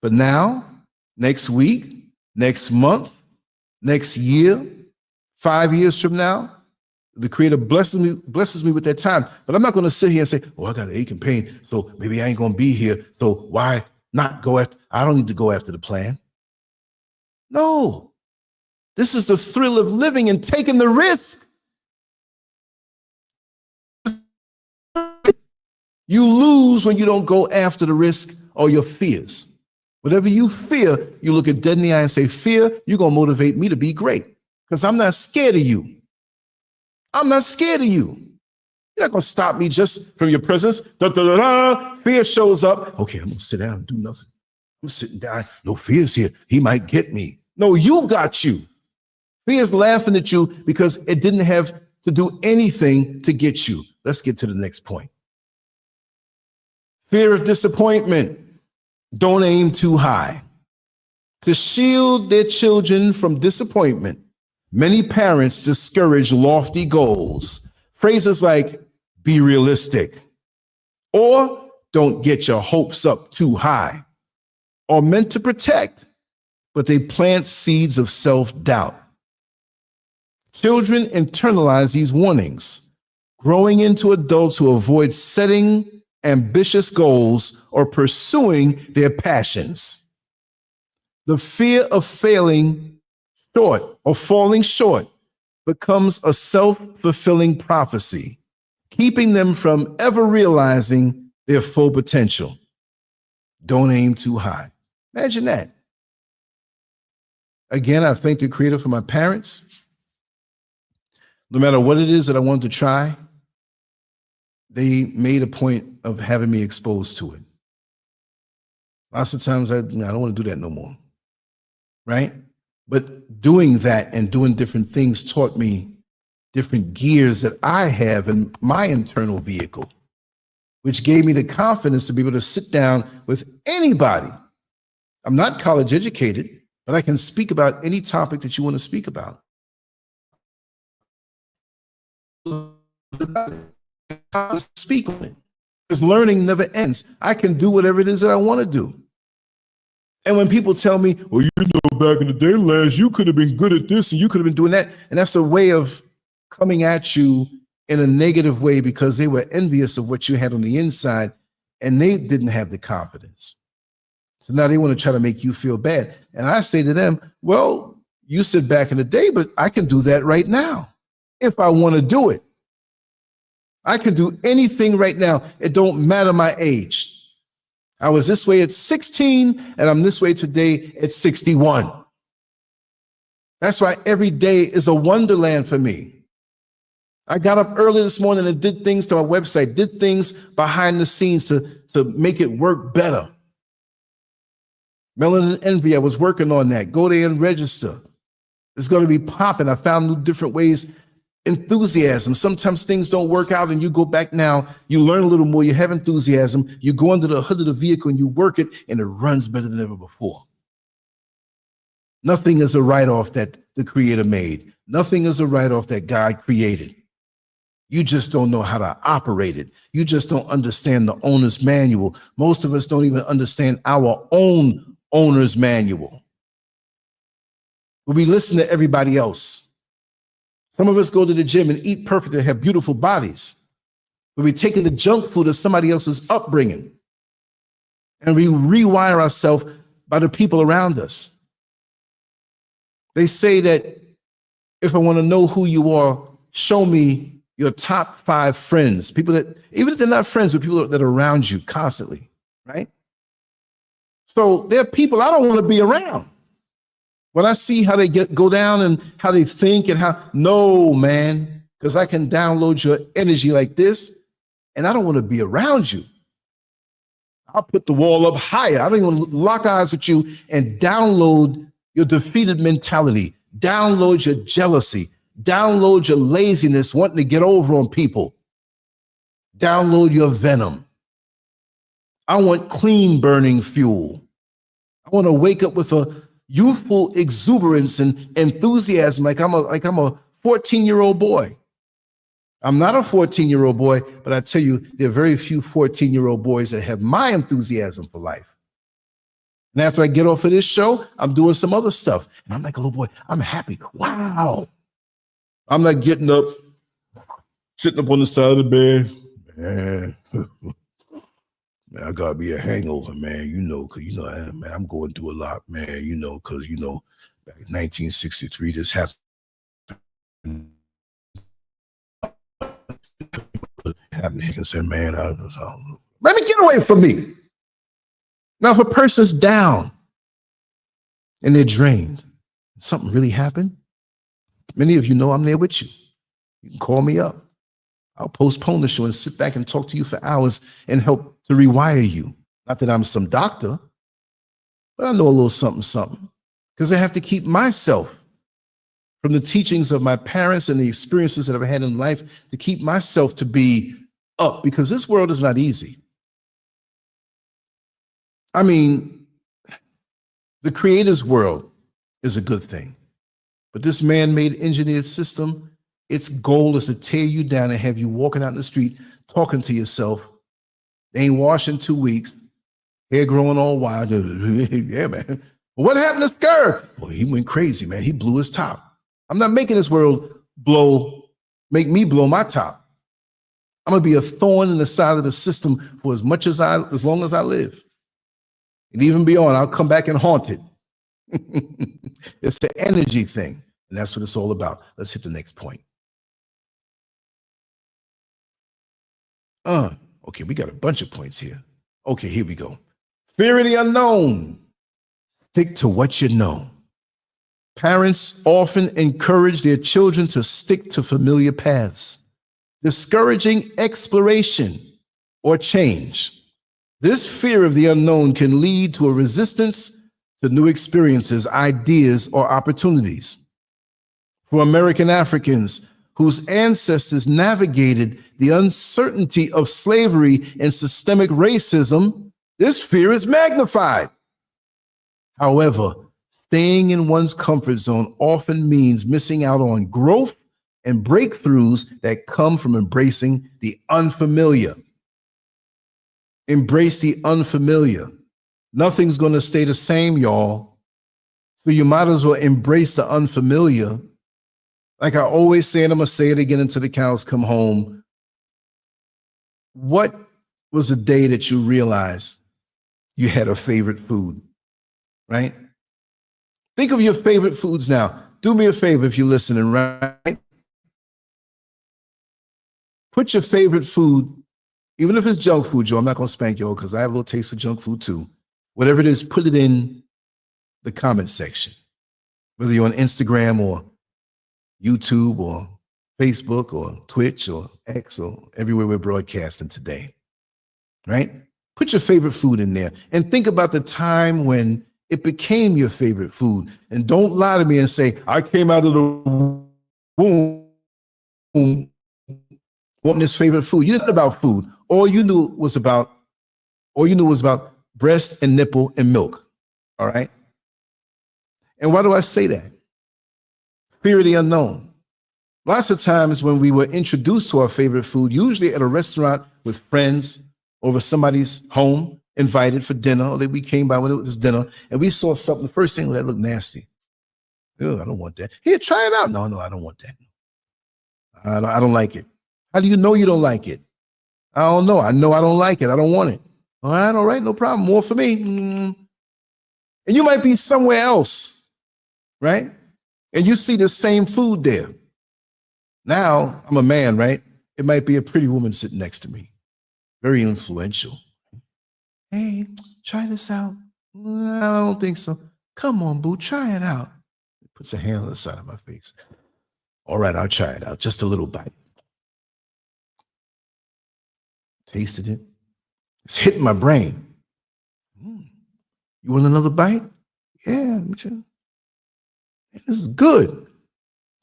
for now, next week, next month, next year, 5 years from now. The Creator blesses me with that time. But I'm not going to sit here and say, oh, I got an ache and pain, so maybe I ain't going to be here. So why not go after? I don't need to go after the plan. No. This is the thrill of living and taking the risk. You lose when you don't go after the risk or your fears. Whatever you fear, you look it dead in the eye and say, fear, you're going to motivate me to be great because I'm not scared of you. I'm not scared of you. You're not going to stop me just from your presence. Da, da, da, da. Fear shows up. Okay, I'm going to sit down and do nothing. I'm sitting down. No fear's here. He might get me. No, you got you. Fear's laughing at you because it didn't have to do anything to get you. Let's get to the next point. Fear of disappointment. Don't aim too high. To shield their children from disappointment, many parents discourage lofty goals. Phrases like, be realistic, or don't get your hopes up too high, are meant to protect, but they plant seeds of self-doubt. Children internalize these warnings, growing into adults who avoid setting ambitious goals or pursuing their passions. The fear of failing short or falling short becomes a self-fulfilling prophecy, keeping them from ever realizing their full potential. Don't aim too high. Imagine that. Again, I thank the Creator for my parents. No matter what it is that I wanted to try, they made a point of having me exposed to it. Lots of times I don't want to do that no more, right? But doing that and doing different things taught me different gears that I have in my internal vehicle, which gave me the confidence to be able to sit down with anybody. I'm not college educated, but I can speak about any topic that you want to speak about. Speak on it, because learning never ends. I can do whatever it is that I want to do. And when people tell me, well, you know, back in the day, Lance, you could have been good at this and you could have been doing that. And that's a way of coming at you in a negative way because they were envious of what you had on the inside and they didn't have the confidence. So now they want to try to make you feel bad. And I say to them, well, you said back in the day, but I can do that right now if I want to do it. I can do anything right now. It don't matter my age. I was this way at 16 and I'm this way today at 61. That's why every day is a wonderland for me. I got up early this morning and did things to my website, did things behind the scenes to make it work better. Melanin Envy, I was working on that. Go there and register. It's going to be popping. I found new different ways. Enthusiasm. Sometimes things don't work out and you go back now, you learn a little more, you have enthusiasm, you go under the hood of the vehicle and you work it and it runs better than ever before. Nothing is a write-off that the Creator made. Nothing is a write-off that God created. You just don't know how to operate it. You just don't understand the owner's manual. Most of us don't even understand our own owner's manual. But we listen to everybody else. Some of us go to the gym and eat perfect and have beautiful bodies. But we're taking the junk food of somebody else's upbringing. And we rewire ourselves by the people around us. They say that if I want to know who you are, show me your top 5 friends. People that, even if they're not friends, but people that are around you constantly, right? So there are people I don't want to be around. When I see how they go down and how they think and how, no, man, because I can download your energy like this, and I don't want to be around you. I'll put the wall up higher. I don't even want to lock eyes with you and download your defeated mentality, download your jealousy, download your laziness, wanting to get over on people, download your venom. I want clean burning fuel. I want to wake up with a youthful exuberance and enthusiasm like I'm a 14-year-old boy. I'm not a 14-year-old boy, but I tell you, there are very few 14-year-old boys that have my enthusiasm for life. And after I get off of this show, I'm doing some other stuff. And I'm like a little boy, I'm happy. Wow. I'm not getting up, sitting up on the side of the bed. Man, man, I gotta be a hangover, man, because, man, I'm going through a lot, man, because, back in 1963, this happened. And said, man, let me get away from me. Now, if a person's down and they're drained, something really happened, many of you know I'm there with you. You can call me up. I'll postpone the show and sit back and talk to you for hours and help to rewire you. Not that I'm some doctor, but I know a little something, because I have to keep myself from the teachings of my parents and the experiences that I've had in life, to keep myself to be up, because this world is not easy. I mean, the creator's world is a good thing, but this man-made engineered system, its goal is to tear you down and have you walking out in the street talking to yourself. They ain't washing 2 weeks, hair growing all wild. Yeah, man. What happened to SCURV? Well, he went crazy, man. He blew his top. I'm not making this world make me blow my top. I'm gonna be a thorn in the side of the system for as long as I live. And even beyond, I'll come back and haunt it. It's the energy thing, and that's what it's all about. Let's hit the next point. Okay, we got a bunch of points here. Okay, here we go. Fear of the unknown. Stick to what you know. Parents often encourage their children to stick to familiar paths, discouraging exploration or change. This fear of the unknown can lead to a resistance to new experiences, ideas, or opportunities. For American Africans whose ancestors navigated the uncertainty of slavery and systemic racism, this fear is magnified. However, staying in one's comfort zone often means missing out on growth and breakthroughs that come from embracing the unfamiliar. Embrace the unfamiliar. Nothing's going to stay the same, y'all. So you might as well embrace the unfamiliar. Like I always say, and I'm going to say it again until the cows come home. What was the day that you realized you had a favorite food, right? Think of your favorite foods now. Do me a favor if you're listening, right? Put your favorite food, even if it's junk food, Joe, I'm not going to spank you because I have a little taste for junk food too. Whatever it is, put it in the comment section, whether you're on Instagram or YouTube or Facebook or Twitch or X or everywhere we're broadcasting today, right? Put your favorite food in there and think about the time when it became your favorite food. And don't lie to me and say, I came out of the womb wanting this favorite food. You didn't know about food. All you knew was about breast and nipple and milk. All right. And why do I say that? Fear of the unknown. Lots of times when we were introduced to our favorite food, usually at a restaurant with friends over somebody's home, invited for dinner, or that we came by when it was dinner, and we saw something, the first thing that looked nasty. Ew, I don't want that. Here, try it out. No, I don't want that. I don't like it. How do you know you don't like it? I don't know. I know I don't like it. I don't want it. All right, no problem. More for me. And you might be somewhere else, right? And you see the same food there. Now, I'm a man, right? It might be a pretty woman sitting next to me. Very influential. Hey, try this out. I don't think so. Come on, boo, try it out. Puts a hand on the side of my face. All right, I'll try it out. Just a little bite. Tasted it. It's hitting my brain. You want another bite? Yeah, this is good.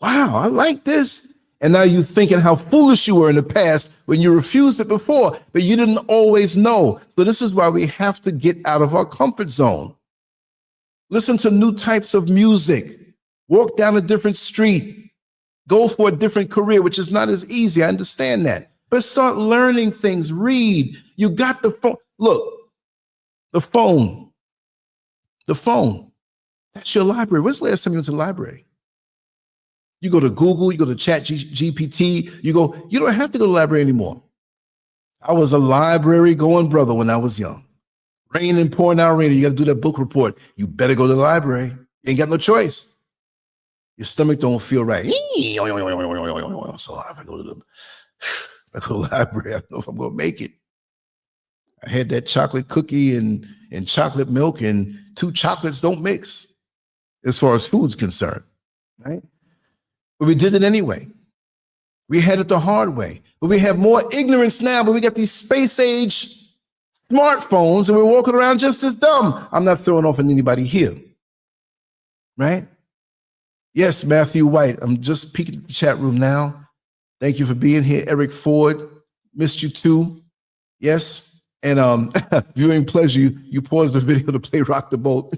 Wow, I like this. And now you're thinking how foolish you were in the past when you refused it before, but you didn't always know. So this is why we have to get out of our comfort zone. Listen to new types of music. Walk down a different street. Go for a different career, which is not as easy. I understand that. But start learning things. Read. You got the phone. Look, the phone. The phone. That's your library. When's the last time you went to the library? You go to Google, you go to GPT, you don't have to go to the library anymore. I was a library going brother when I was young. Rain and pouring down rain, you got to do that book report. You better go to the library. You ain't got no choice. Your stomach don't feel right. So if I go to the library, I don't know if I'm going to make it. I had that chocolate cookie and chocolate milk, and two chocolates don't mix as far as food's concerned, right? But we did it anyway. We had it the hard way. But we have more ignorance now, but we got these space age smartphones and we're walking around just as dumb. I'm not throwing off on anybody here, right? Yes, Matthew White, I'm just peeking at the chat room now. Thank you for being here. Eric Ford, missed you too. Yes, and viewing pleasure, you paused the video to play Rock the Boat.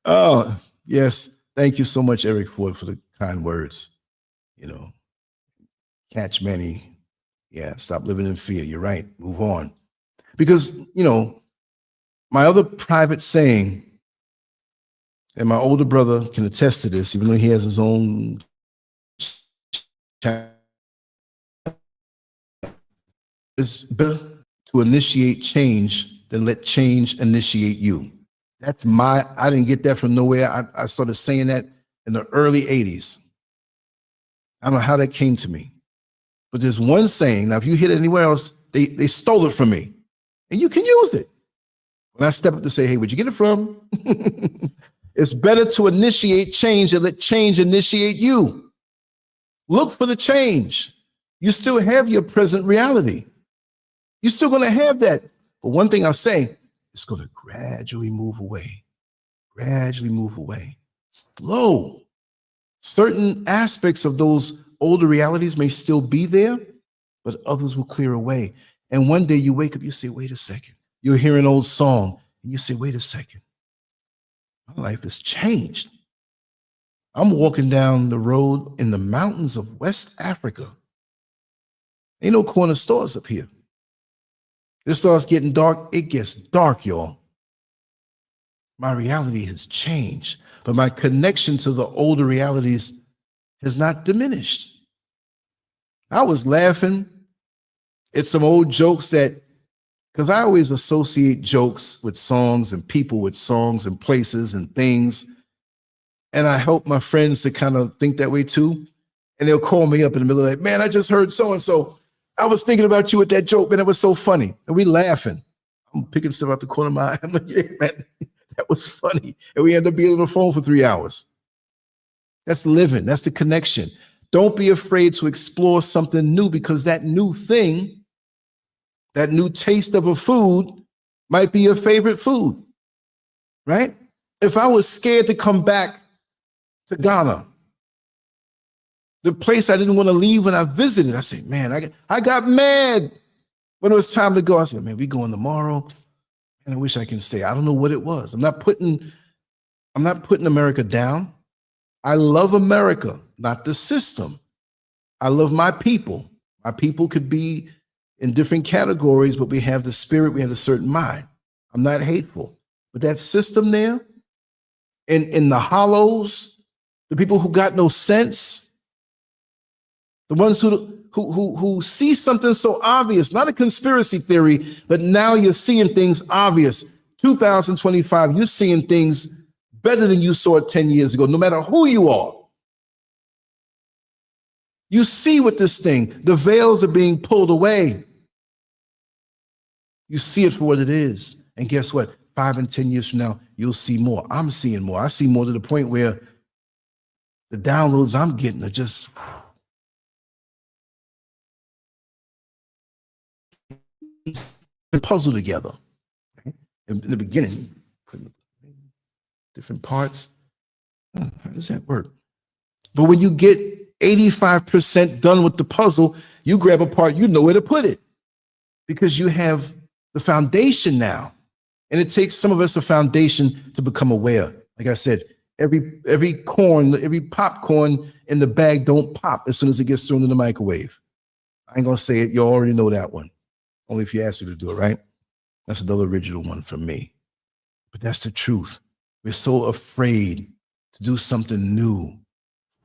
Oh, yes. Thank you so much, Eric Ford, for the kind words. You know, catch many. Yeah, stop living in fear. You're right. Move on. Because, you know, my other private saying, and my older brother can attest to this, even though he has his own channel, is better to initiate change than let change initiate you. That's I didn't get that from nowhere. I started saying that in the early 80s. I don't know how that came to me. But there's one saying, now if you hit it anywhere else, they stole it from me. And you can use it. When I step up to say, hey, where'd you get it from? It's better to initiate change than let change initiate you. Look for the change. You still have your present reality. You're still going to have that. But one thing I'll say, it's going to gradually move away. Gradually move away. Slow. Certain aspects of those older realities may still be there, but others will clear away. And one day you wake up, you say, wait a second. You'll hear an old song, and you say, wait a second. My life has changed. I'm walking down the road in the mountains of West Africa. Ain't no corner stores up here. It starts getting dark. It gets dark, y'all. My reality has changed, but my connection to the older realities has not diminished. I was laughing at some old jokes because I always associate jokes with songs and people with songs and places and things. And I help my friends to kind of think that way too. And they'll call me up in the middle of the night, man, I just heard so-and-so. I was thinking about you with that joke, man. It was so funny. And we laughing. I'm picking stuff out the corner of my eye. I'm like, yeah, man, that was funny. And we end up being on the phone for 3 hours. That's living. That's the connection. Don't be afraid to explore something new, because that new thing, that new taste of a food might be your favorite food, right? If I was scared to come back to Ghana, the place I didn't want to leave when I visited, I said, man, I got mad when it was time to go. I said, man, we going tomorrow, and I wish I can stay. I don't know what it was. I'm not putting America down. I love America, not the system. I love my people. My people could be in different categories, but we have the spirit, we have a certain mind. I'm not hateful. But that system there, in the hollows, the people who got no sense, the ones who see something so obvious, not a conspiracy theory, but now you're seeing things obvious. 2025, you're seeing things better than you saw it 10 years ago, no matter who you are. You see what this thing, the veils are being pulled away. You see it for what it is. And guess what? 5 and 10 years from now, you'll see more. I'm seeing more. I see more to the point where the downloads I'm getting are just puzzle together. In the beginning, different parts. How does that work? But when you get 85% done with the puzzle, you grab a part, you know where to put it because you have the foundation now. And it takes some of us a foundation to become aware. Like I said, every corn, every popcorn in the bag don't pop as soon as it gets thrown in the microwave. I ain't gonna say it, you already know that one. Only if you ask me to do it, right? That's another original one from me. But that's the truth. We're so afraid to do something new.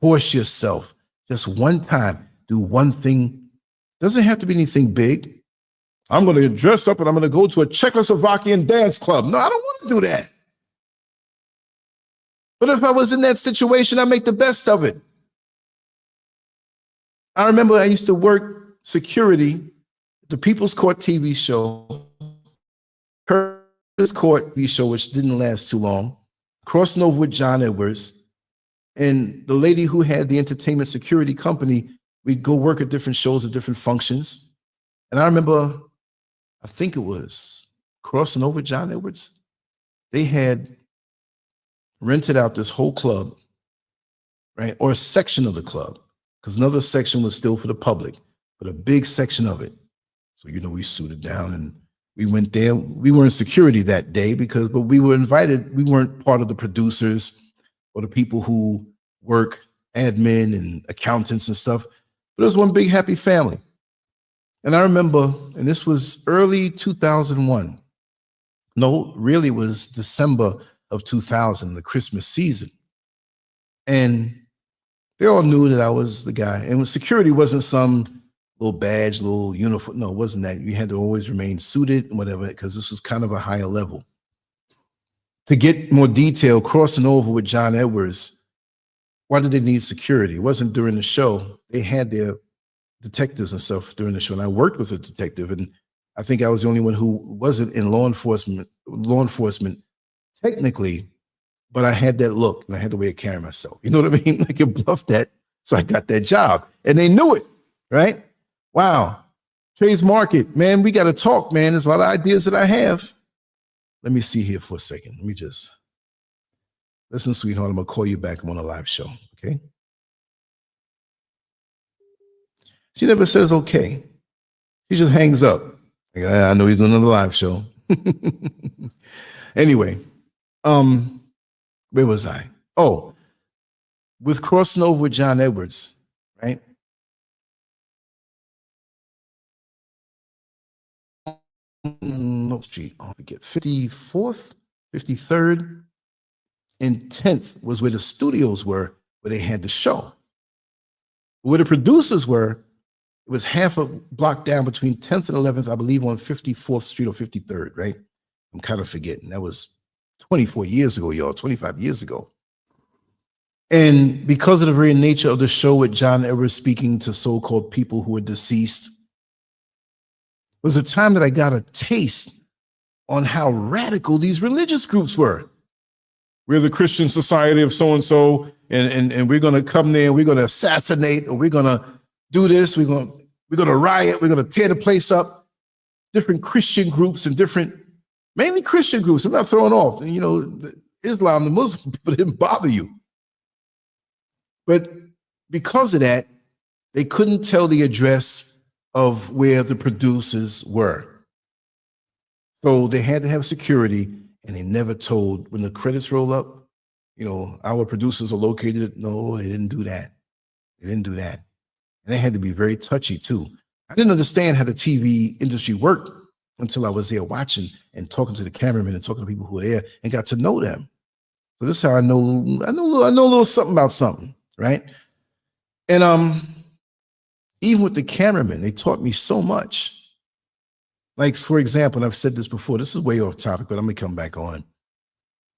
Force yourself. Just one time, do one thing. Doesn't have to be anything big. I'm going to dress up and I'm going to go to a Czechoslovakian dance club. No, I don't want to do that. But if I was in that situation, I make the best of it. I remember I used to work security at the People's Court TV show, Curtis Court TV show, which didn't last too long, crossing over with John Edwards. And the lady who had the entertainment security company, we'd go work at different shows at different functions. And I remember, I think it was crossing over John Edwards. They had rented out this whole club, right? Or a section of the club, because another section was still for the public, but a big section of it. So, you know, we suited down and we went there. We weren't security that day but we were invited. We weren't part of the producers or the people who work admin and accountants and stuff, but it was one big happy family. And I remember, and this was early 2001. No, really it was December of 2000, the Christmas season. And they all knew that I was the guy. And security wasn't some little badge, little uniform. No, it wasn't that. You had to always remain suited and whatever, because this was kind of a higher level. To get more detail, crossing over with John Edwards, why did they need security? It wasn't during the show. They had their detectives and stuff during the show. And I worked with a detective, and I think I was the only one who wasn't in law enforcement technically, but I had that look and I had the way of carrying myself. You know what I mean? I could bluff that. So I got that job and they knew it, right? Wow. Trey's Market, man, we got to talk, man. There's a lot of ideas that I have. Let me see here for a second. Let me just, listen, sweetheart, I'm going to call you back. I'm on a live show, okay? She never says okay. She just hangs up. I know he's doing another live show. Anyway, where was I? Oh, with crossing over with John Edwards, right? No street, I forget, 54th, 53rd, and 10th was where the studios were, where they had the show. Where the producers were, it was half a block down between 10th and 11th, I believe on 54th Street or 53rd, right? I'm kind of forgetting. That was 24 years ago, y'all, 25 years ago. And because of the very nature of the show with John Edwards speaking to so-called people who were deceased, it was a time that I got a taste on how radical these religious groups were. We're the Christian Society of so-and-so, and we're going to come there, we're going to assassinate, or we're going to do this, we're going to riot, we're going to tear the place up. Different Christian groups and mainly Christian groups. I'm not throwing off, you know, Islam, the Muslim people didn't bother you. But because of that, they couldn't tell the address of where the producers were. So they had to have security, and they never told when the credits roll up, you know, our producers are located. No, they didn't do that. They didn't do that. And they had to be very touchy too. I didn't understand how the TV industry worked until I was there watching and talking to the cameramen and talking to people who were there and got to know them. So this is how I know a little something about something, right? And even with the cameramen, they taught me so much. Like, for example, and I've said this before, this is way off topic, but I'm gonna come back on.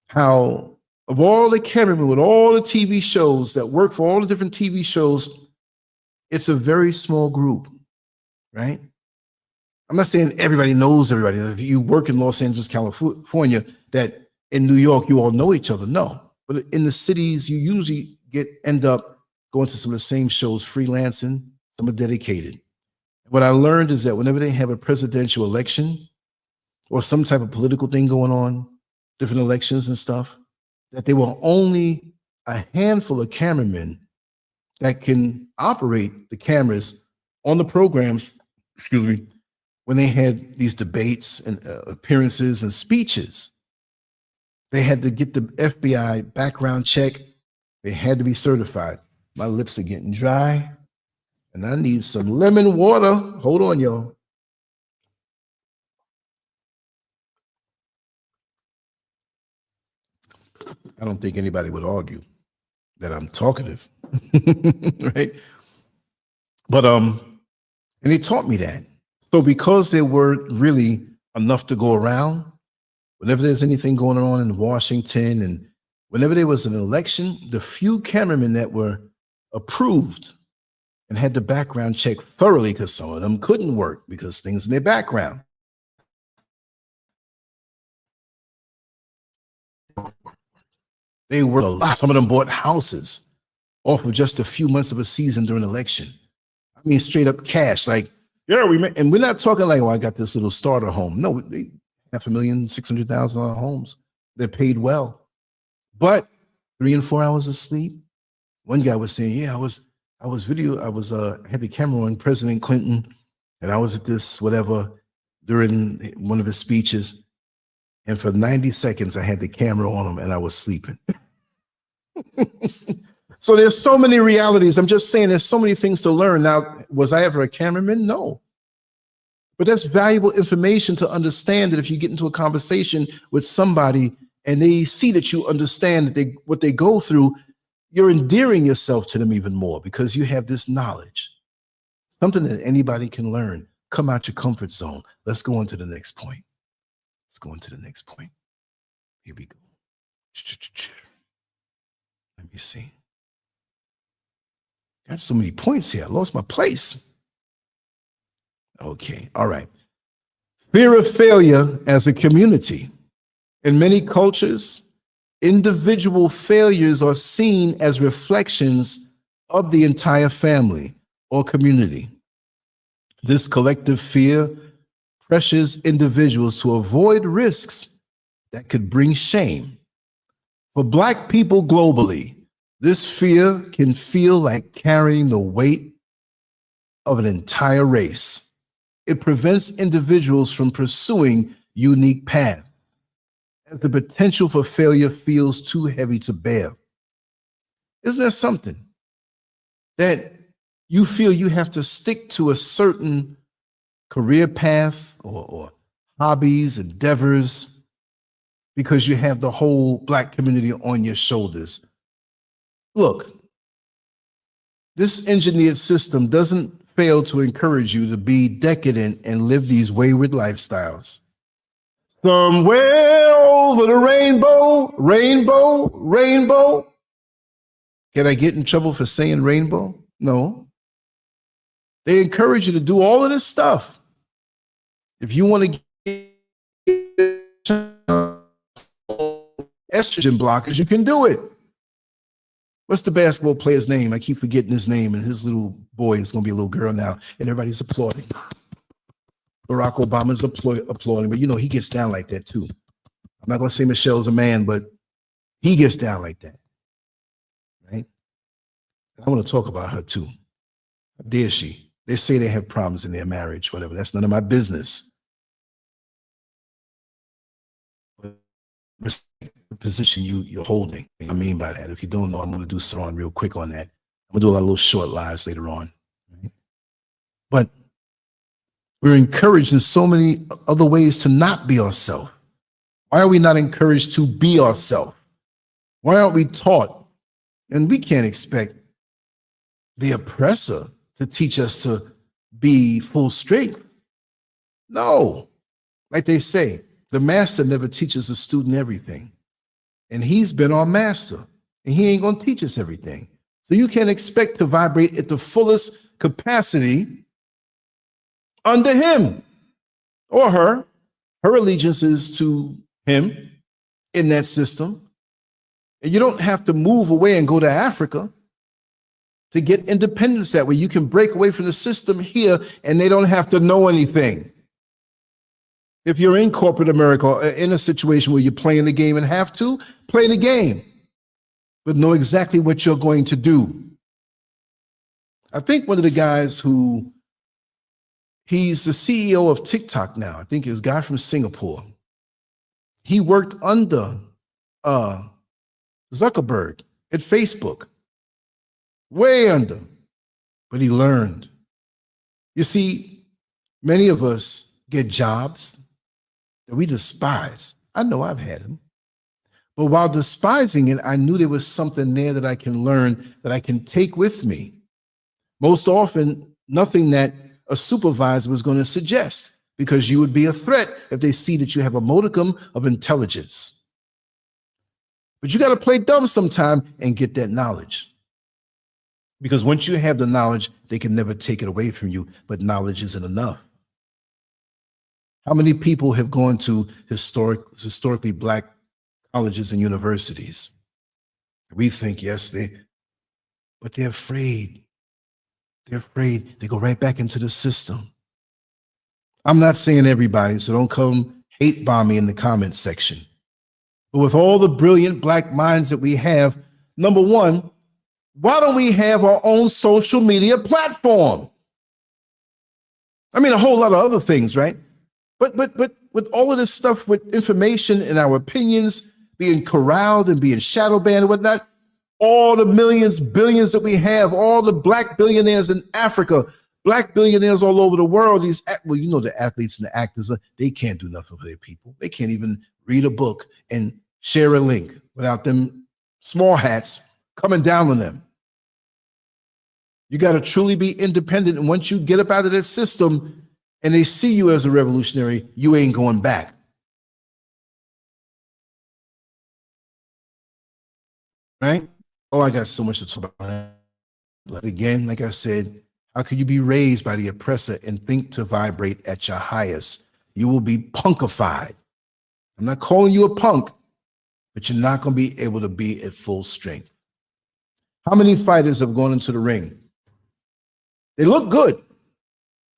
How of all the cameramen with all the TV shows that work for all the different TV shows, it's a very small group, right? I'm not saying everybody knows everybody. If you work in Los Angeles, California, that in New York, you all know each other. No, but in the cities, you usually end up going to some of the same shows, freelancing, some are dedicated. What I learned is that whenever they have a presidential election or some type of political thing going on, different elections and stuff, that there were only a handful of cameramen that can operate the cameras on the programs, excuse me, when they had these debates and appearances and speeches. They had to get the FBI background check. They had to be certified. My lips are getting dry and I need some lemon water. Hold on, y'all. I don't think anybody would argue that I'm talkative, right? But and they taught me that. So because there weren't really enough to go around, whenever there's anything going on in Washington and whenever there was an election, the few cameramen that were approved and had the background check thoroughly, because some of them couldn't work because things in their background. They were a lot. Some of them bought houses off of just a few months of a season during election. I mean, straight up cash. Like, yeah, and we're not talking like, oh, I got this little starter home. No, they $500,000, $600,000 homes. They're paid well, but 3 and 4 hours of sleep. One guy was saying, yeah, I had the camera on President Clinton, and I was at this whatever during one of his speeches. And for 90 seconds, I had the camera on him and I was sleeping. So there's so many realities. I'm just saying there's so many things to learn. Now, was I ever a cameraman? No. But that's valuable information to understand that if you get into a conversation with somebody and they see that you understand that what they go through, you're endearing yourself to them even more because you have this knowledge. Something that anybody can learn. Come out your comfort zone. Let's go on to the next point. Let's go into the next point. Here we go. Let me see. Got so many points here. I lost my place. Okay. All right. Fear of failure as a community. In many cultures, individual failures are seen as reflections of the entire family or community. This collective fear pressures individuals to avoid risks that could bring shame. For Black people globally, this fear can feel like carrying the weight of an entire race. It prevents individuals from pursuing unique paths, as the potential for failure feels too heavy to bear. Isn't that something? That you feel you have to stick to a certain career path or hobbies, endeavors, because you have the whole Black community on your shoulders. Look, this engineered system doesn't fail to encourage you to be decadent and live these wayward lifestyles. Somewhere over the rainbow, rainbow, rainbow. Can I get in trouble for saying rainbow? No. They encourage you to do all of this stuff. If you want to get estrogen blockers, you can do it. What's the basketball player's name? I keep forgetting his name, and his little boy is going to be a little girl now, and everybody's applauding. Barack Obama's applauding, but you know, he gets down like that too. I'm not going to say Michelle's a man, but he gets down like that, right? I want to talk about her too. How dare she? They say they have problems in their marriage, whatever. That's none of my business. The position you're holding. I mean by that. If you don't know, I'm going to do something on real quick on that. I'm going to do a lot of little short lives later on. Right? But we're encouraged in so many other ways to not be ourselves. Why are we not encouraged to be ourselves? Why aren't we taught? And we can't expect the oppressor to teach us to be full strength. No. Like they say, the master never teaches a student everything. And he's been our master, and he ain't going to teach us everything. So you can't expect to vibrate at the fullest capacity under him. or her. Her allegiance is to him in that system. And you don't have to move away and go to Africa to get independence that way. You can break away from the system here and they don't have to know anything. If you're in corporate America, or in a situation where you're playing the game and have to, play the game, but know exactly what you're going to do. I think one of the guys he's the CEO of TikTok now. I think he was a guy from Singapore. He worked under Zuckerberg at Facebook, way under, but he learned. You see, many of us get jobs that we despise. I know I've had them. But while despising it, I knew there was something there that I can learn, that I can take with me. Most often, nothing that a supervisor was going to suggest, because you would be a threat if they see that you have a modicum of intelligence. But you got to play dumb sometime and get that knowledge. Because once you have the knowledge, they can never take it away from you, but knowledge isn't enough. How many people have gone to historically Black colleges and universities? We think, yes, but they're afraid. They're afraid. They go right back into the system. I'm not saying everybody, so don't come hate bomb me in the comment section. But with all the brilliant Black minds that we have, number one, why don't we have our own social media platform? I mean, a whole lot of other things, right? But with all of this stuff, with information and our opinions being corralled and being shadow banned and whatnot, all the millions, billions that we have, all the Black billionaires in Africa, Black billionaires all over the world, well, you know, the athletes and the actors, they can't do nothing for their people. They can't even read a book and share a link without them small hats coming down on them. You got to truly be independent. And once you get up out of that system and they see you as a revolutionary, you ain't going back. Right? Oh, I got so much to talk about. But again, like I said, how could you be raised by the oppressor and think to vibrate at your highest? You will be punkified. I'm not calling you a punk, but you're not going to be able to be at full strength. How many fighters have gone into the ring? They look good.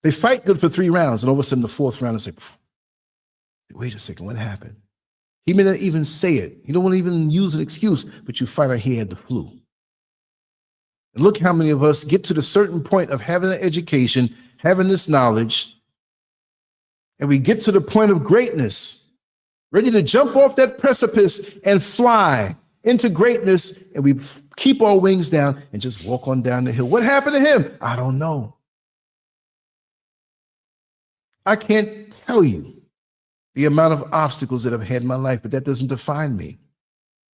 They fight good for 3 rounds, and all of a sudden the 4th round is like, wait a second, what happened? He may not even say it. He don't want to even use an excuse, but you find out he had the flu. And look how many of us get to the certain point of having an education, having this knowledge, and we get to the point of greatness, ready to jump off that precipice and fly into greatness, and we keep our wings down and just walk on down the hill. What happened to him? I don't know. I can't tell you the amount of obstacles that I've had in my life, but that doesn't define me.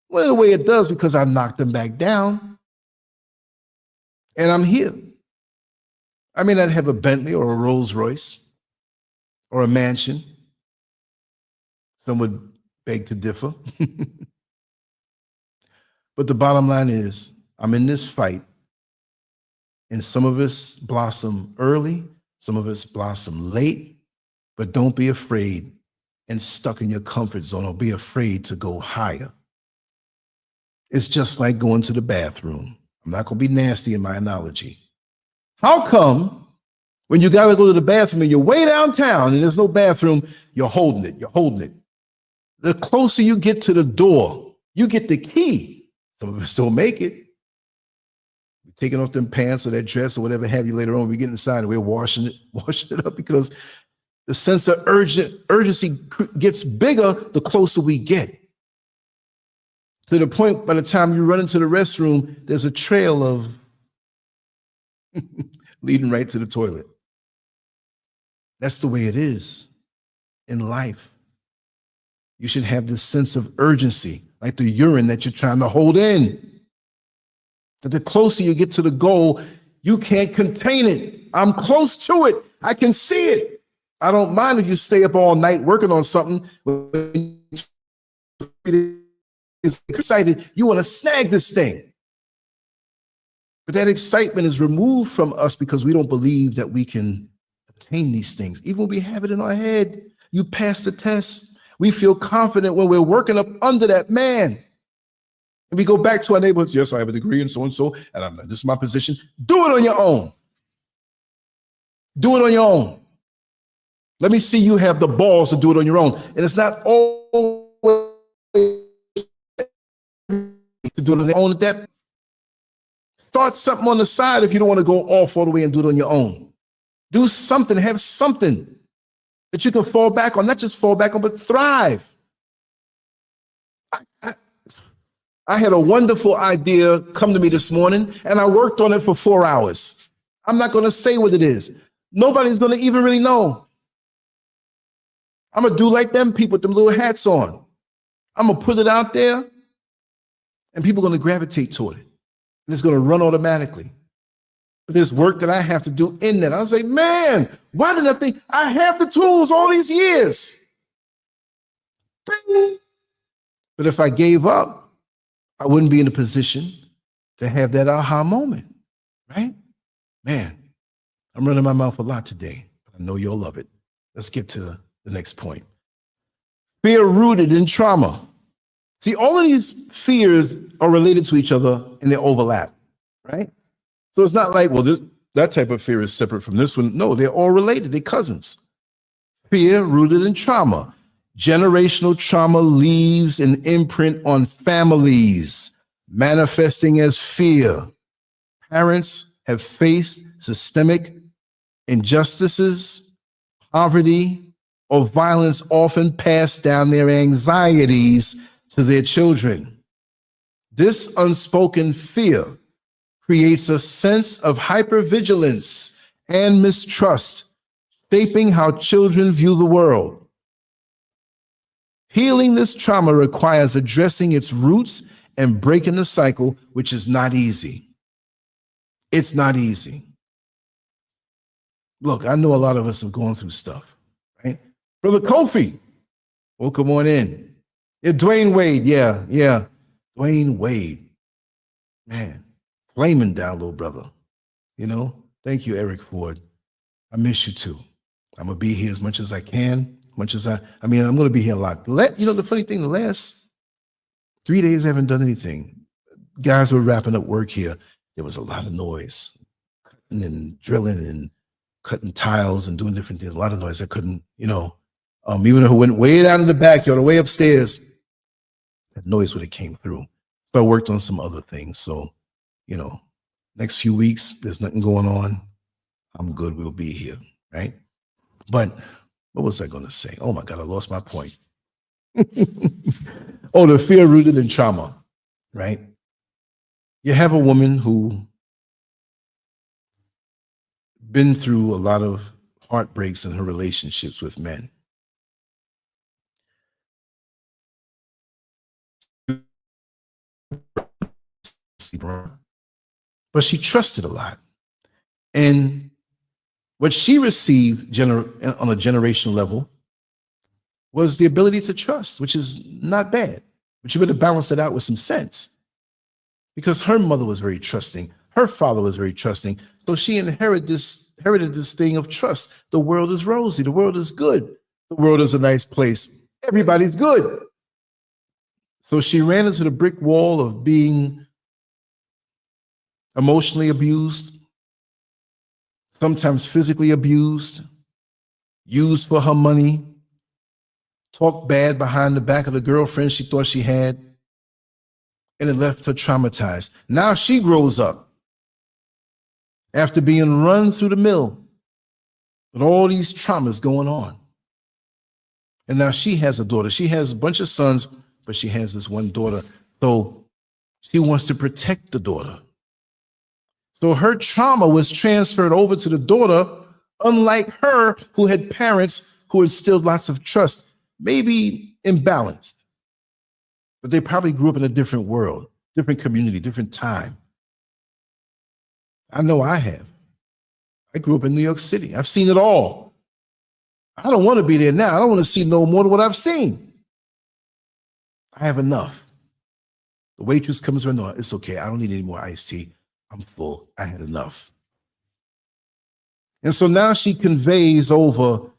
Well, in a way it does, because I knocked them back down and I'm here. I may not have a Bentley or a Rolls Royce or a mansion. Some would beg to differ. But the bottom line is, I'm in this fight, and some of us blossom early, some of us blossom late, but don't be afraid and stuck in your comfort zone, or be afraid to go higher. It's just like going to the bathroom. I'm not going to be nasty in my analogy. How come when you got to go to the bathroom and you're way downtown and there's no bathroom, you're holding it, The closer you get to the door, you get the key. Some of us don't make it. We're taking off them pants or that dress or whatever have you later on. We get inside and we're washing it up, because the sense of urgency gets bigger the closer we get. To the point, by the time you run into the restroom, there's a trail of leading right to the toilet. That's the way it is in life. You should have this sense of urgency, like the urine that you're trying to hold in. That the closer you get to the goal, you can't contain it. I'm close to it. I can see it. I don't mind if you stay up all night working on something. Is excited, you want to snag this thing. But that excitement is removed from us because we don't believe that we can attain these things. Even when we have it in our head, you pass the test. We feel confident when we're working up under that man. And we go back to our neighborhoods. Yes, I have a degree and so, and this is my position. Do it on your own. Do it on your own. Let me see you have the balls to do it on your own. And it's not always to do it on your own. That start something on the side if you don't want to go off all the way and do it on your own. Do something, have something that you can fall back on, not just fall back on, but thrive. I had a wonderful idea come to me this morning, and I worked on it for 4 hours. I'm not going to say what it is. Nobody's going to even really know. I'm going to do like them people with them little hats on. I'm going to put it out there, and people are going to gravitate toward it. And it's going to run automatically. But there's work that I have to do in that. I was like, man, why didn't I think I have the tools all these years? But if I gave up, I wouldn't be in a position to have that aha moment, right? Man, I'm running my mouth a lot today, but I know you'll love it. Let's get to the next point. Fear rooted in trauma. See, all of these fears are related to each other and they overlap, right? So it's not like, well, that type of fear is separate from this one. No, they're all related. They're cousins. Fear rooted in trauma. Generational trauma leaves an imprint on families, manifesting as fear. Parents have faced systemic injustices, poverty, or violence, often pass down their anxieties to their children. This unspoken fear creates a sense of hypervigilance and mistrust, shaping how children view the world. Healing this trauma requires addressing its roots and breaking the cycle, which is not easy. It's not easy. Look, I know a lot of us have gone through stuff, right? Brother Kofi, welcome on in. Yeah, Dwayne Wade, yeah. Dwayne Wade, man, flaming down, little brother. You know, thank you, Eric Ford. I miss you too. I'm gonna be here as much as I can. I'm going to be here a lot. You know, the funny thing, the last 3 days I haven't done anything. Guys were wrapping up work here. There was a lot of noise, cutting and drilling and cutting tiles and doing different things. A lot of noise. I couldn't, even though I went way down in the backyard or way upstairs, that noise would have came through. So I worked on some other things. So, next few weeks, there's nothing going on. I'm good. We'll be here, right? But what was I going to say? Oh my God, I lost my point. Oh, the fear rooted in trauma, right? You have a woman who been through a lot of heartbreaks in her relationships with men. But she trusted a lot. And what she received on a generational level was the ability to trust, which is not bad. But you better balance it out with some sense. Because her mother was very trusting. Her father was very trusting. So she inherited this thing of trust. The world is rosy. The world is good. The world is a nice place. Everybody's good. So she ran into the brick wall of being emotionally abused, sometimes physically abused, used for her money, talked bad behind the back of the girlfriend she thought she had, and it left her traumatized. Now she grows up after being run through the mill with all these traumas going on. And now she has a daughter. She has a bunch of sons, but she has this one daughter. So she wants to protect the daughter. So her trauma was transferred over to the daughter, unlike her, who had parents who instilled lots of trust, maybe imbalanced. But they probably grew up in a different world, different community, different time. I know I have. I grew up in New York City. I've seen it all. I don't want to be there now. I don't want to see no more than what I've seen. I have enough. The waitress comes around, no, it's okay. I don't need any more iced tea. I'm full. I had enough. And so now she conveys over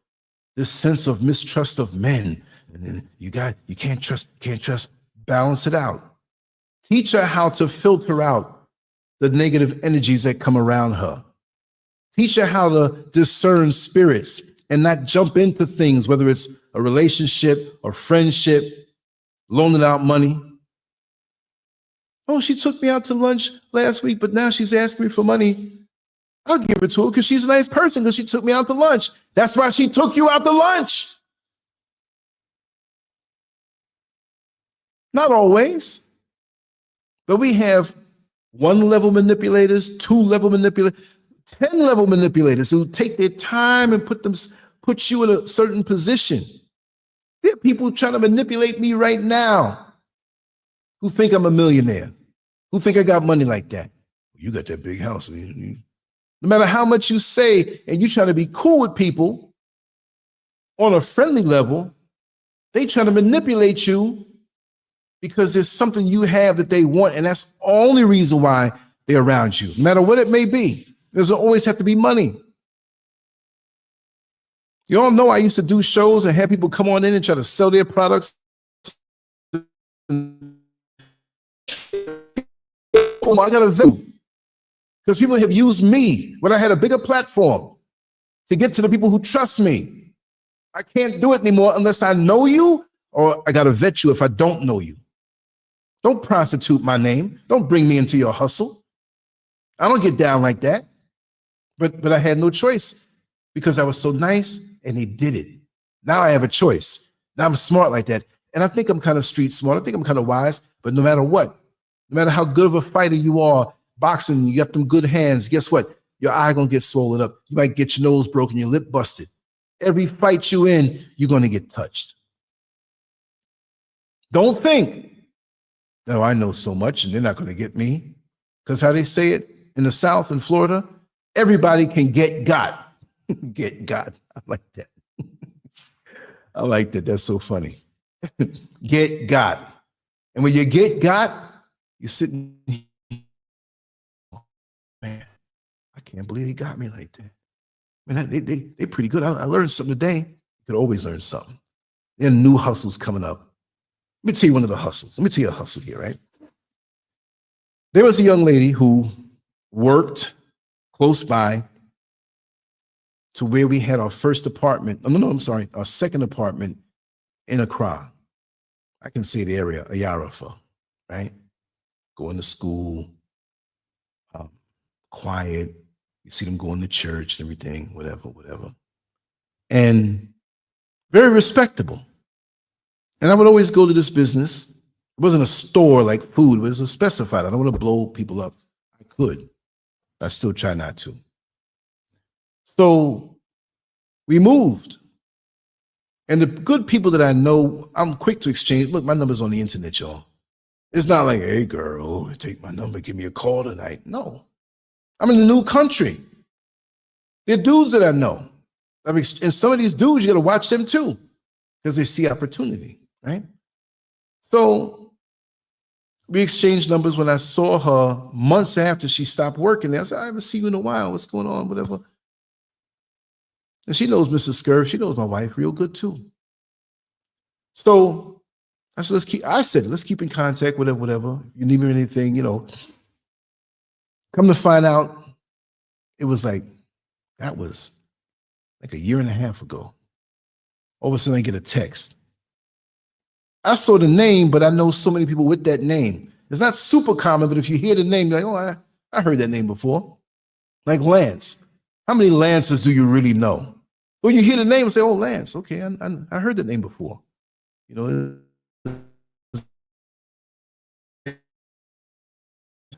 this sense of mistrust of men. And then you can't trust, balance it out. Teach her how to filter out the negative energies that come around her. Teach her how to discern spirits and not jump into things, whether it's a relationship or friendship, loaning out money. Oh, she took me out to lunch last week, but now she's asking me for money. I'll give it to her because she's a nice person because she took me out to lunch. That's why she took you out to lunch. Not always, but we have 1-level manipulators, 2-level manipulators, 10-level manipulators who take their time and put you in a certain position. There are people trying to manipulate me right now who think I'm a millionaire, who think I got money like that. You got that big house. No matter how much you say, and you try to be cool with people on a friendly level, they try to manipulate you because there's something you have that they want, and that's the only reason why they're around you. No matter what it may be, there doesn't always have to be money. You all know I used to do shows and have people come on in and try to sell their products. Oh, I got a view. Because people have used me when I had a bigger platform to get to the people who trust me. I can't do it anymore unless I know you, or I got to vet you if I don't know you. Don't prostitute my name. Don't bring me into your hustle. I don't get down like that. But I had no choice because I was so nice and they did it. Now I have a choice. Now I'm smart like that. And I think I'm kind of street smart. I think I'm kind of wise. But no matter what, no matter how good of a fighter you are, boxing, you got them good hands, guess what? Your eye gonna get swollen up. You might get your nose broken, your lip busted. Every fight you in, you're gonna get touched. Don't think, no, I know so much and they're not gonna get me. Because how they say it in the South, in Florida, everybody can get got. Get got. I like that. I like that. That's so funny. Get got. And when you get got, you're sitting here. Man, I can't believe he got me like that. Man, they pretty good. I learned something today. You could always learn something. There are new hustles coming up. Let me tell you one of the hustles. Let me tell you a hustle here, right? There was a young lady who worked close by to where we had our first apartment. Our second apartment in Accra. I can say the area, Ayarafa, right? Going to school, quiet. You see them going to church and everything, whatever. And very respectable. And I would always go to this business. It wasn't a store like food, but it was specified. I don't want to blow people up. I could. I still try not to. So we moved. And the good people that I know, I'm quick to exchange. Look, my number's on the internet, y'all. It's not like, hey, girl, take my number, give me a call tonight. No. I'm in a new country. There are dudes that I know. And some of these dudes, you got to watch them too, because they see opportunity, right? So we exchanged numbers. When I saw her months after she stopped working there, I said, I haven't seen you in a while. What's going on? Whatever. And she knows Mrs. SCURV. She knows my wife real good too. So I said, let's keep in contact, whatever. You need me or anything, Come to find out, it was that was like a year and a half ago. All of a sudden I get a text. I saw the name, but I know so many people with that name. It's not super common, but if you hear the name, you're like, oh, I heard that name before. Like Lance. How many Lances do you really know? When you hear the name and say, oh, Lance, okay, I heard that name before. It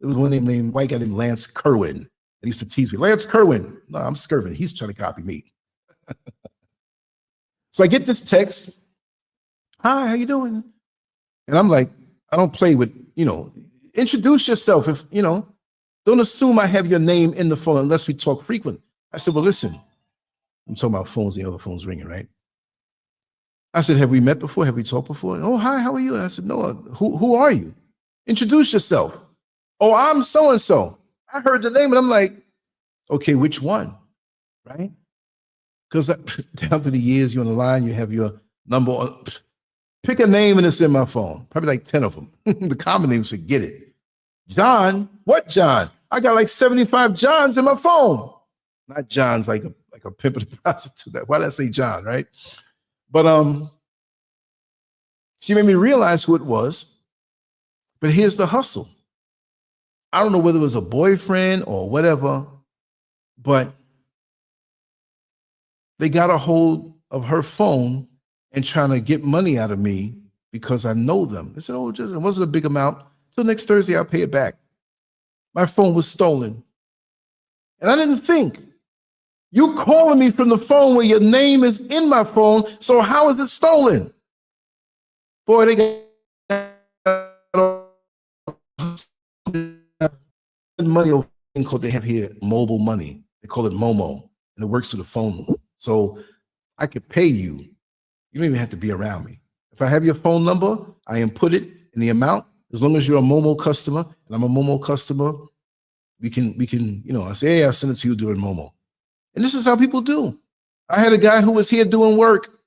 was one named white guy named Lance Kerwin. And he used to tease me, Lance Kerwin. No, I'm SCURVing. He's trying to copy me. So I get this text. Hi, how you doing? And I'm like, I don't play with, introduce yourself. If, don't assume I have your name in the phone unless we talk frequent. I said, well, listen, I'm talking about phones, the other phone's ringing, right? I said, have we met before? Have we talked before? Oh, hi, how are you? And I said, no, who are you? Introduce yourself. Oh, I'm so-and-so. I heard the name and I'm like, okay, which one? And she said, oh, I'm so-and-so. I said, well, listen, I'm talking about phones, the other phone's ringing, right? I said, have we met before? Have we talked before? Oh, hi, how are you? Introduce yourself. Oh, I'm so-and-so. I heard the name and I'm like, okay, which one? right? Because down through the years, you're on the line, you have your number on, pick a name and it's in my phone, probably like 10 of them. The common names, forget it. John, what John? I got like 75 Johns in my phone. Not John's like a pimp and a prostitute. Why did I say John, right? But she made me realize who it was. But here's the hustle. I don't know whether it was a boyfriend or whatever, but they got a hold of her phone and trying to get money out of me because I know them. They said, oh, it wasn't a big amount. Till next Thursday, I'll pay it back. My phone was stolen. And I didn't think. You calling me from the phone where your name is in my phone, so how is it stolen? Boy, they got money over thing called they have here, mobile money. They call it MOMO, and it works through the phone. So I could pay you. You don't even have to be around me. If I have your phone number, I input it in the amount. As long as you're a MOMO customer, and I'm a MOMO customer, we can, I say, hey, I'll send it to you during MOMO. And this is how people do. I had a guy who was here doing work,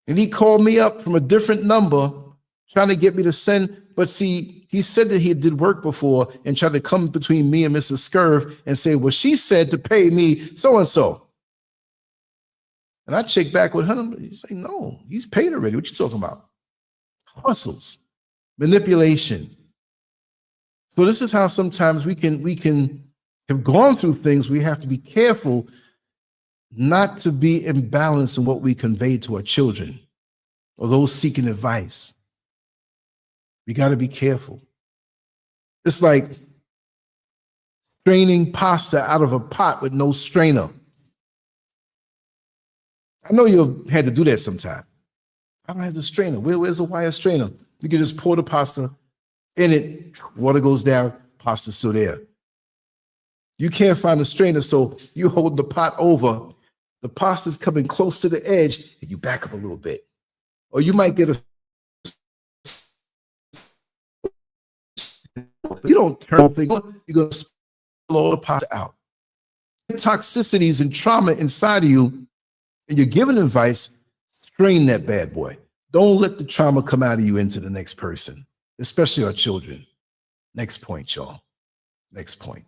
and he called me up from a different number trying to get me to send, but see, he said that he did work before and tried to come between me and Mrs. SCURV and say, well, she said to pay me so-and-so. And I checked back with him. He's like, no, he's paid already. What you talking about? Hustles, manipulation. So this is how sometimes we can have gone through things. We have to be careful not to be imbalanced in what we convey to our children or those seeking advice. We got to be careful. It's like straining pasta out of a pot with no strainer. I know you've had to do that sometime. I don't have the strainer. Where's the wire strainer? You can just pour the pasta in it, water goes down, pasta's still there. You can't find a strainer, so you hold the pot over, the pasta's coming close to the edge, and you back up a little bit. Or you might get you don't turn the thing on, you're gonna spill all the pasta out. Toxicities and trauma inside of you, and you're giving advice, strain that bad boy. Don't let the trauma come out of you into the next person, especially our children. Next point, y'all. Next point.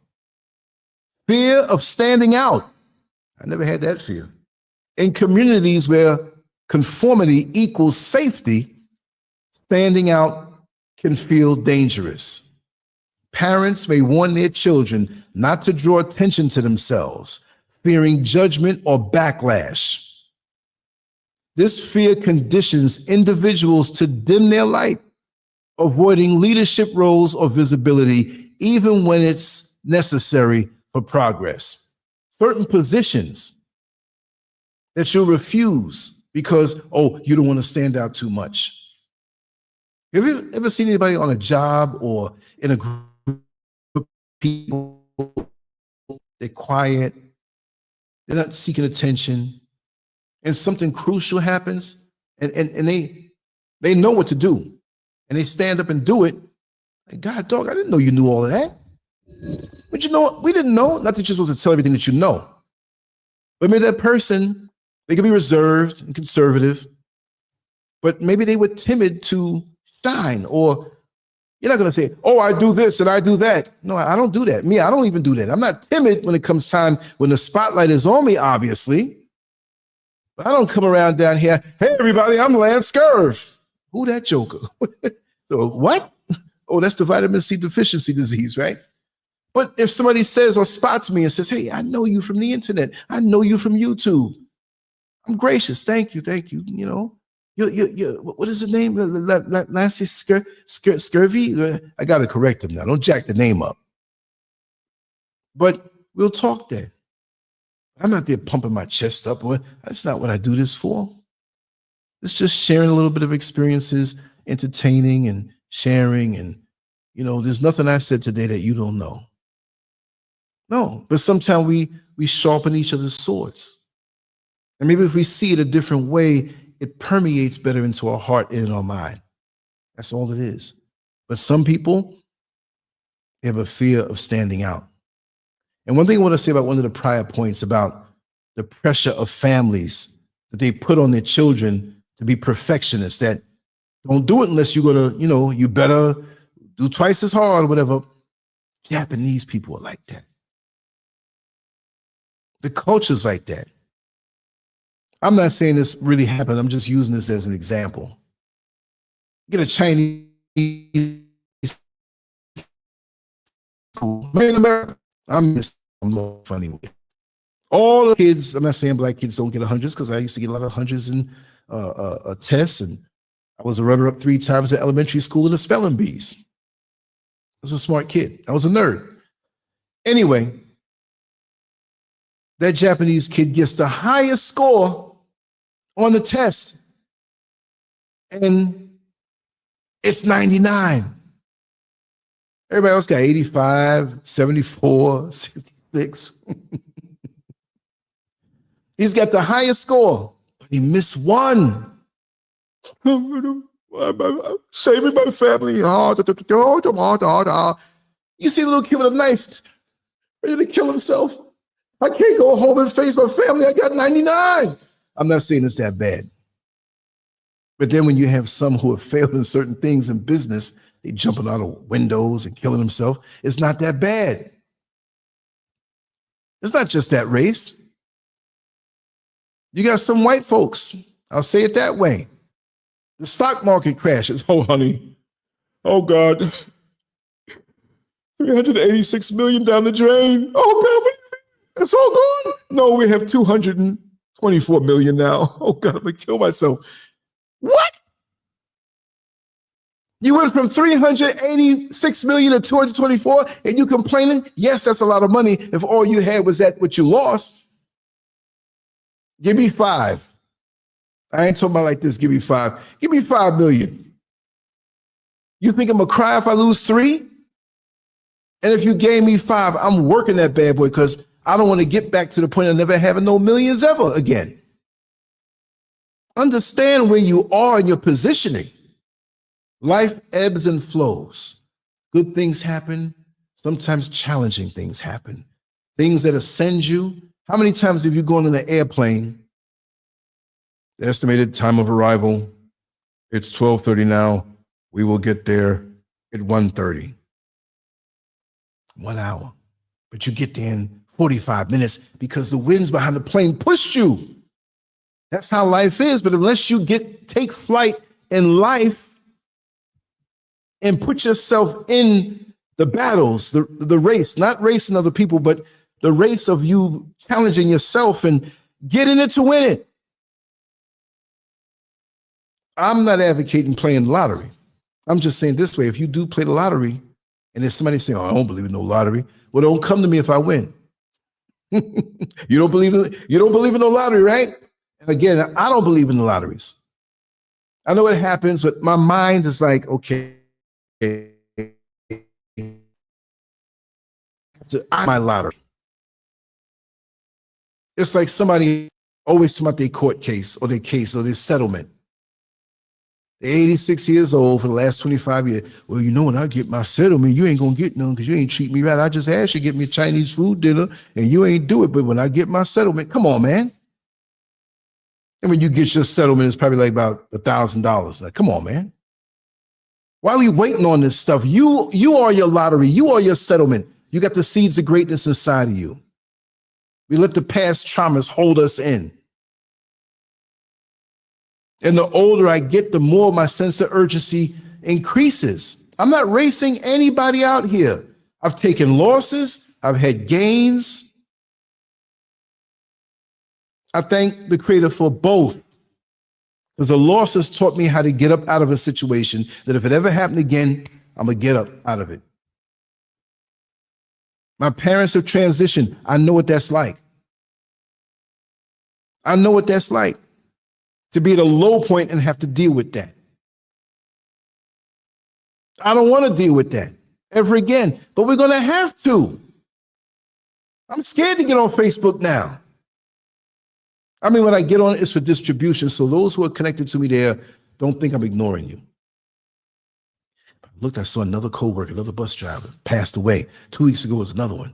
Fear of standing out. I never had that fear. In communities where conformity equals safety, standing out can feel dangerous. Parents may warn their children not to draw attention to themselves, fearing judgment or backlash. This fear conditions individuals to dim their light, avoiding leadership roles or visibility, even when it's necessary for progress. Certain positions that you'll refuse because, oh, you don't want to stand out too much. Have you ever seen anybody on a job or in a group of people, they're quiet, they're not seeking attention, and something crucial happens, and they know what to do, and they stand up and do it. Like, God, dog, I didn't know you knew all of that. But you know what? We didn't know. Not that you're supposed to tell everything that you know. But maybe that person, they could be reserved and conservative, but maybe they were timid to shine. Or you're not going to say, oh, I do this and I do that. No, I don't do that. Me, I don't even do that. I'm not timid when it comes time when the spotlight is on me, obviously. But I don't come around down here, hey, everybody, I'm LANCESCURV. Who that joker? So what? Oh, that's the vitamin C deficiency disease, right? But if somebody says or spots me and says, hey, I know you from the internet. I know you from YouTube. I'm gracious. Thank you. Thank you. You know, what is the name? LANCESCURV? I got to correct him now. Don't jack the name up. But we'll talk then. I'm not there pumping my chest up. That's not what I do this for. It's just sharing a little bit of experiences, entertaining and sharing. And, you know, there's nothing I said today that you don't know. No, but sometimes we sharpen each other's swords. And maybe if we see it a different way, it permeates better into our heart and in our mind. That's all it is. But some people, they have a fear of standing out. And one thing I want to say about one of the prior points about the pressure of families that they put on their children to be perfectionists, that don't do it unless you're going to, you better do twice as hard or whatever. Japanese people are like that. The culture's like that. I'm not saying this really happened. I'm just using this as an example. Get a Chinese school. Man, in America, I'm funny with it. All the kids, I'm not saying black kids don't get 100s, because I used to get a lot of 100s in tests, and I was a runner-up 3 times at elementary school in the spelling bees. I was a smart kid. I was a nerd. Anyway, that Japanese kid gets the highest score on the test, and it's 99. Everybody else got 85, 74, 66. He's got the highest score, but he missed one. Saving my family. You see the little kid with a knife ready to kill himself. I can't go home and face my family. I got 99. I'm not saying it's that bad. But then when you have some who have failed in certain things in business, they jumping out of windows and killing themselves, it's not that bad. It's not just that race. You got some white folks, I'll say it that way. The stock market crashes. Oh, honey. Oh, God. 386 million down the drain. Oh, God. It's all gone? No, we have 224 million now. Oh, God, I'm going to kill myself. What? You went from 386 million to 224 and you complaining? Yes, that's a lot of money if all you had was that what you lost. Give me 5. I ain't talking about like this. Give me 5. Give me 5 million. You think I'm going to cry if I lose 3? And if you gave me 5, I'm working that bad boy because I don't want to get back to the point of never having no millions ever again. Understand where you are in your positioning. Life ebbs and flows. Good things happen. Sometimes challenging things happen. Things that ascend you. How many times have you gone in an airplane? The estimated time of arrival, it's 12:30 now. We will get there at 1:30. 1 hour. But you get there in 45 minutes because the winds behind the plane pushed you. That's how life is. But unless you take flight in life and put yourself in the battles, the race, not racing other people, but the race of you challenging yourself and getting it to win it. I'm not advocating playing lottery. I'm just saying this way, if you do play the lottery and there's somebody saying, oh, I don't believe in no lottery, well, don't come to me if I win. You don't believe in no lottery, right? And again, I don't believe in the lotteries. I know what happens, but my mind is like, okay, my lottery. It's like somebody always talking about their court case or their settlement. They're 86 years old for the last 25 years. Well, when I get my settlement, you ain't gonna get none because you ain't treat me right. I just asked you to get me a Chinese food dinner and you ain't do it. But when I get my settlement, come on, man. And when you get your settlement, it's probably like about $1,000. Like, come on, man. Why are we waiting on this stuff? You are your lottery. You are your settlement. You got the seeds of greatness inside of you. We let the past traumas hold us in. And the older I get, the more my sense of urgency increases. I'm not racing anybody out here. I've taken losses. I've had gains. I thank the Creator for both. Because the loss has taught me how to get up out of a situation that if it ever happened again, I'm going to get up out of it. My parents have transitioned. I know what that's like. I know what that's like to be at a low point and have to deal with that. I don't want to deal with that ever again, but we're going to have to. I'm scared to get on Facebook now. I mean, when I get on, it's for distribution. So those who are connected to me there, don't think I'm ignoring you. Looked, I saw another coworker, another bus driver, passed away. 2 weeks ago was another one.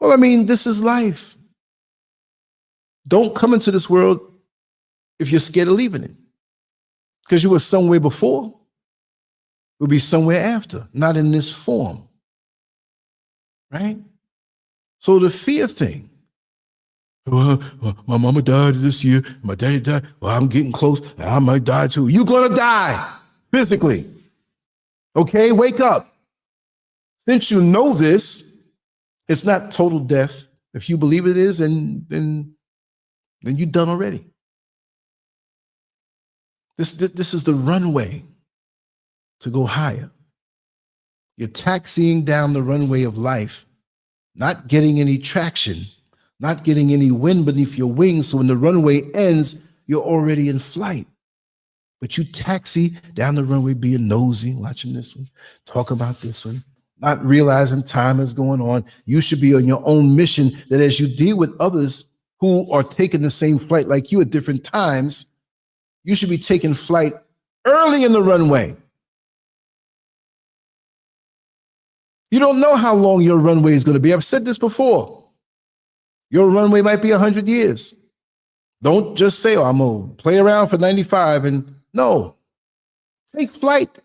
Well, I mean, this is life. Don't come into this world if you're scared of leaving it. Because you were somewhere before, you'll be somewhere after, not in this form. Right? So the fear thing. Well, my mama died this year, my daddy died. Well, I'm getting close. I might die too. You're going to die physically. Okay, wake up. Since you know this, it's not total death. If you believe it is, then you're done already. This is the runway to go higher. You're taxiing down the runway of life, not getting any traction, not getting any wind beneath your wings. So when the runway ends, you're already in flight. But you taxi down the runway being nosy, watching this one, talk about this one, not realizing time is going on. You should be on your own mission, that as you deal with others who are taking the same flight like you at different times, you should be taking flight early in the runway. You don't know how long your runway is going to be. I've said this before. Your runway might be 100 years. Don't just say, oh, I'm going to play around for 95. And no, take flight.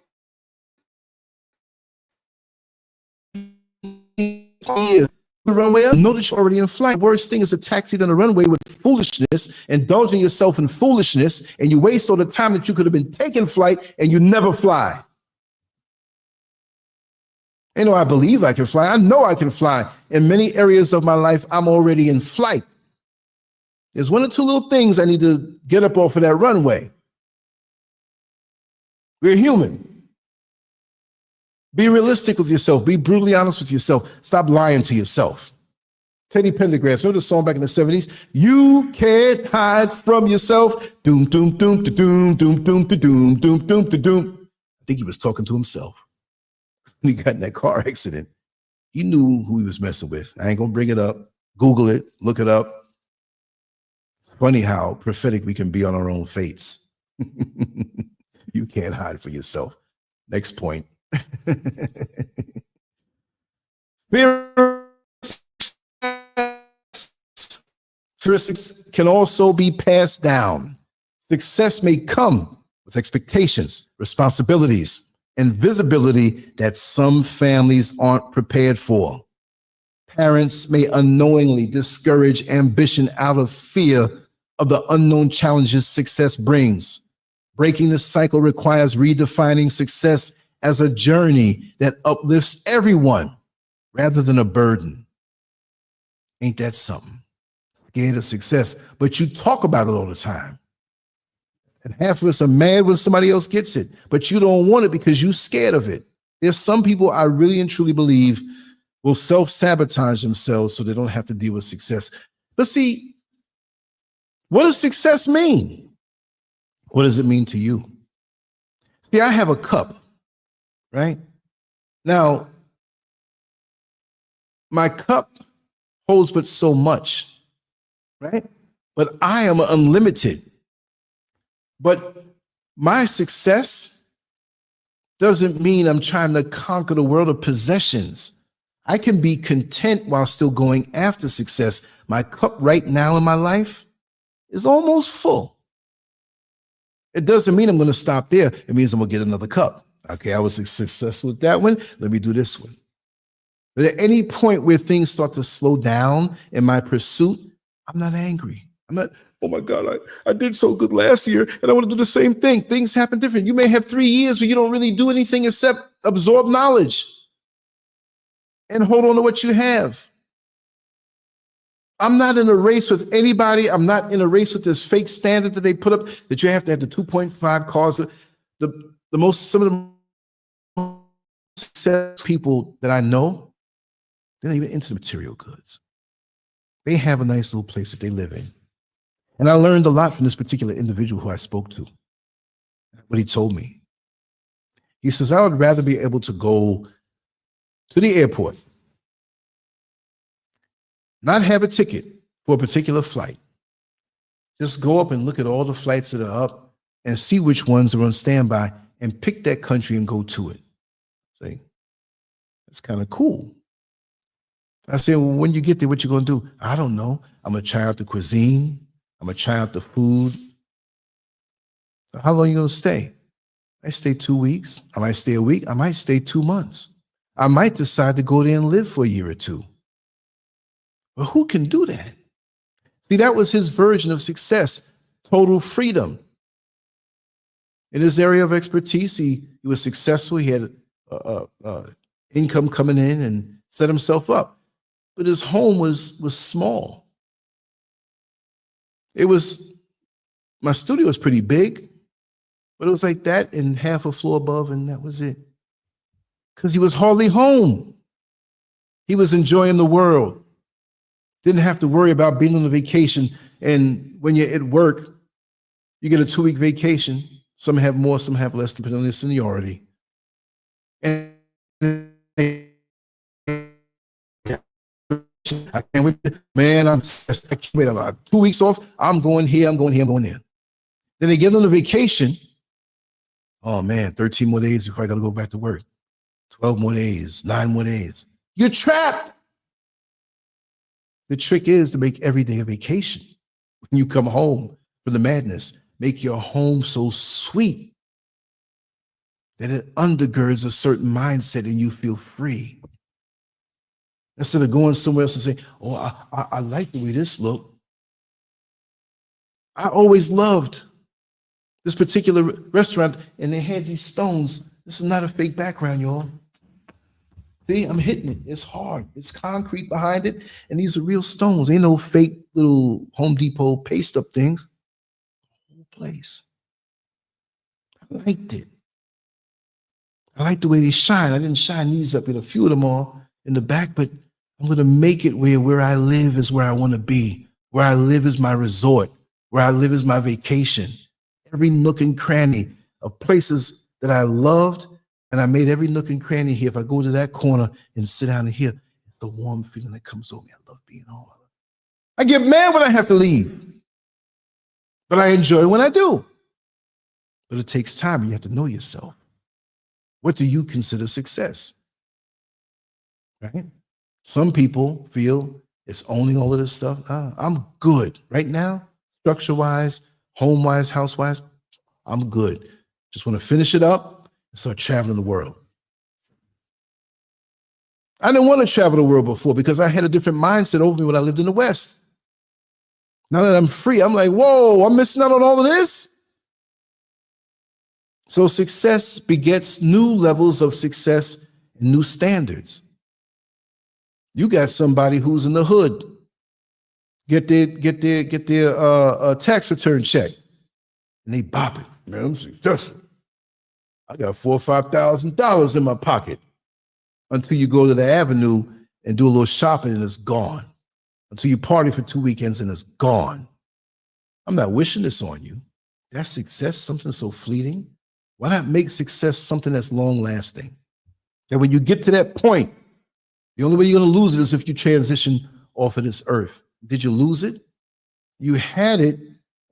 The runway up. Notice you're already in flight. Worst thing is to taxi down the runway with foolishness, indulging yourself in foolishness, and you waste all the time that you could have been taking flight and you never fly. You know, I believe I can fly. I know I can fly. In many areas of my life, I'm already in flight. There's one or two little things I need to get up off of that runway. We're human. Be realistic with yourself. Be brutally honest with yourself. Stop lying to yourself. Teddy Pendergrass, remember the song back in the 70s? You can't hide from yourself. Doom, doom, doom, doom, doom, doom, doom, doom, doom, doom. I think he was talking to himself. When he got in that car accident, he knew who he was messing with. I ain't gonna bring it up. Google it, look it up. It's funny how prophetic we can be on our own fates. You can't hide for yourself. Next point. Fear can also be passed down. Success may come with expectations, responsibilities, and visibility that some families aren't prepared for. Parents may unknowingly discourage ambition out of fear of the unknown challenges success brings. Breaking the cycle requires redefining success as a journey that uplifts everyone rather than a burden. Ain't that something? Scared of success, but you talk about it all the time. And half of us are mad when somebody else gets it, but you don't want it because you're scared of it. There's some people I really and truly believe will self-sabotage themselves so they don't have to deal with success. But see, what does success mean? What does it mean to you? See, I have a cup, right? Now, my cup holds but so much, right? But I am unlimited. But my success doesn't mean I'm trying to conquer the world of possessions. I can be content while still going after success. My cup right now in my life is almost full. It doesn't mean I'm going to stop there. It means I'm going to get another cup. Okay, I was successful with that one. Let me do this one. But at any point where things start to slow down in my pursuit, I'm not angry. I'm not, oh my God, I did so good last year and I want to do the same thing. Things happen different. You may have 3 years where you don't really do anything except absorb knowledge and hold on to what you have. I'm not in a race with anybody. I'm not in a race with this fake standard that they put up that you have to have the 2.5 cars. Some of the successful people that I know, they're not even into material goods. They have a nice little place that they live in. And I learned a lot from this particular individual who I spoke to. What he told me. He says, I would rather be able to go to the airport, not have a ticket for a particular flight. Just go up and look at all the flights that are up and see which ones are on standby and pick that country and go to it. See? That's kind of cool. I said, well, when you get there, what you gonna do? I don't know. I'm gonna try out the cuisine. I'm gonna try out the food. So how long are you gonna stay? I stay 2 weeks. I might stay a week. I might stay 2 months. I might decide to go there and live for a year or two. But who can do that? See, that was his version of success, total freedom. In his area of expertise, he was successful. He had income coming in and set himself up. But his home was small. My studio was pretty big, but it was like that and half a floor above, and that was it. Because he was hardly home. He was enjoying the world. Didn't have to worry about being on a vacation. And when you're at work, you get a 2-week vacation. Some have more, some have less, depending on their seniority. And I can't wait. Man, I can't wait. I'm 2 weeks off. I'm going here, I'm going here, I'm going there. Then they give them a vacation. Oh man, 13 more days before I got to go back to work. 12 more days, 9 more days. You're trapped. The trick is to make every day a vacation. When you come home from the madness, make your home so sweet that it undergirds a certain mindset and you feel free. Instead of going somewhere else and saying, oh, I like the way this look. I always loved this particular restaurant, and they had these stones. This is not a fake background, y'all. See, I'm hitting it. It's hard. It's concrete behind it, and these are real stones. Ain't no fake little Home Depot paste up things. Whole place. I liked it. I like the way they shine. I didn't shine these up. With a few of them all in the back, but I'm going to make it where I live is where I want to be. Where I live is my resort. Where I live is my vacation. Every nook and cranny of places that I loved, and I made every nook and cranny here. If I go to that corner and sit down in here, it's the warm feeling that comes over me. I love being home. I get mad when I have to leave, but I enjoy when I do. But it takes time. You have to know yourself. What do you consider success? Right? Some people feel it's owning all of this stuff. I'm good right now, structure-wise, home-wise, house-wise. I'm good. Just want to finish it up and start traveling the world. I didn't want to travel the world before because I had a different mindset over me when I lived in the West. Now that I'm free, I'm like, whoa, I'm missing out on all of this. So success begets new levels of success and new standards. You got somebody who's in the hood, get their tax return check, and they bop it. Man, I'm successful. I got $4,000 or $5,000 in my pocket. Until you go to the avenue and do a little shopping and it's gone. Until you party for 2 weekends and it's gone. I'm not wishing this on you. That's success, something so fleeting. Why not make success something that's long lasting? That when you get to that point, the only way you're going to lose it is if you transition off of this earth. Did you lose it? You had it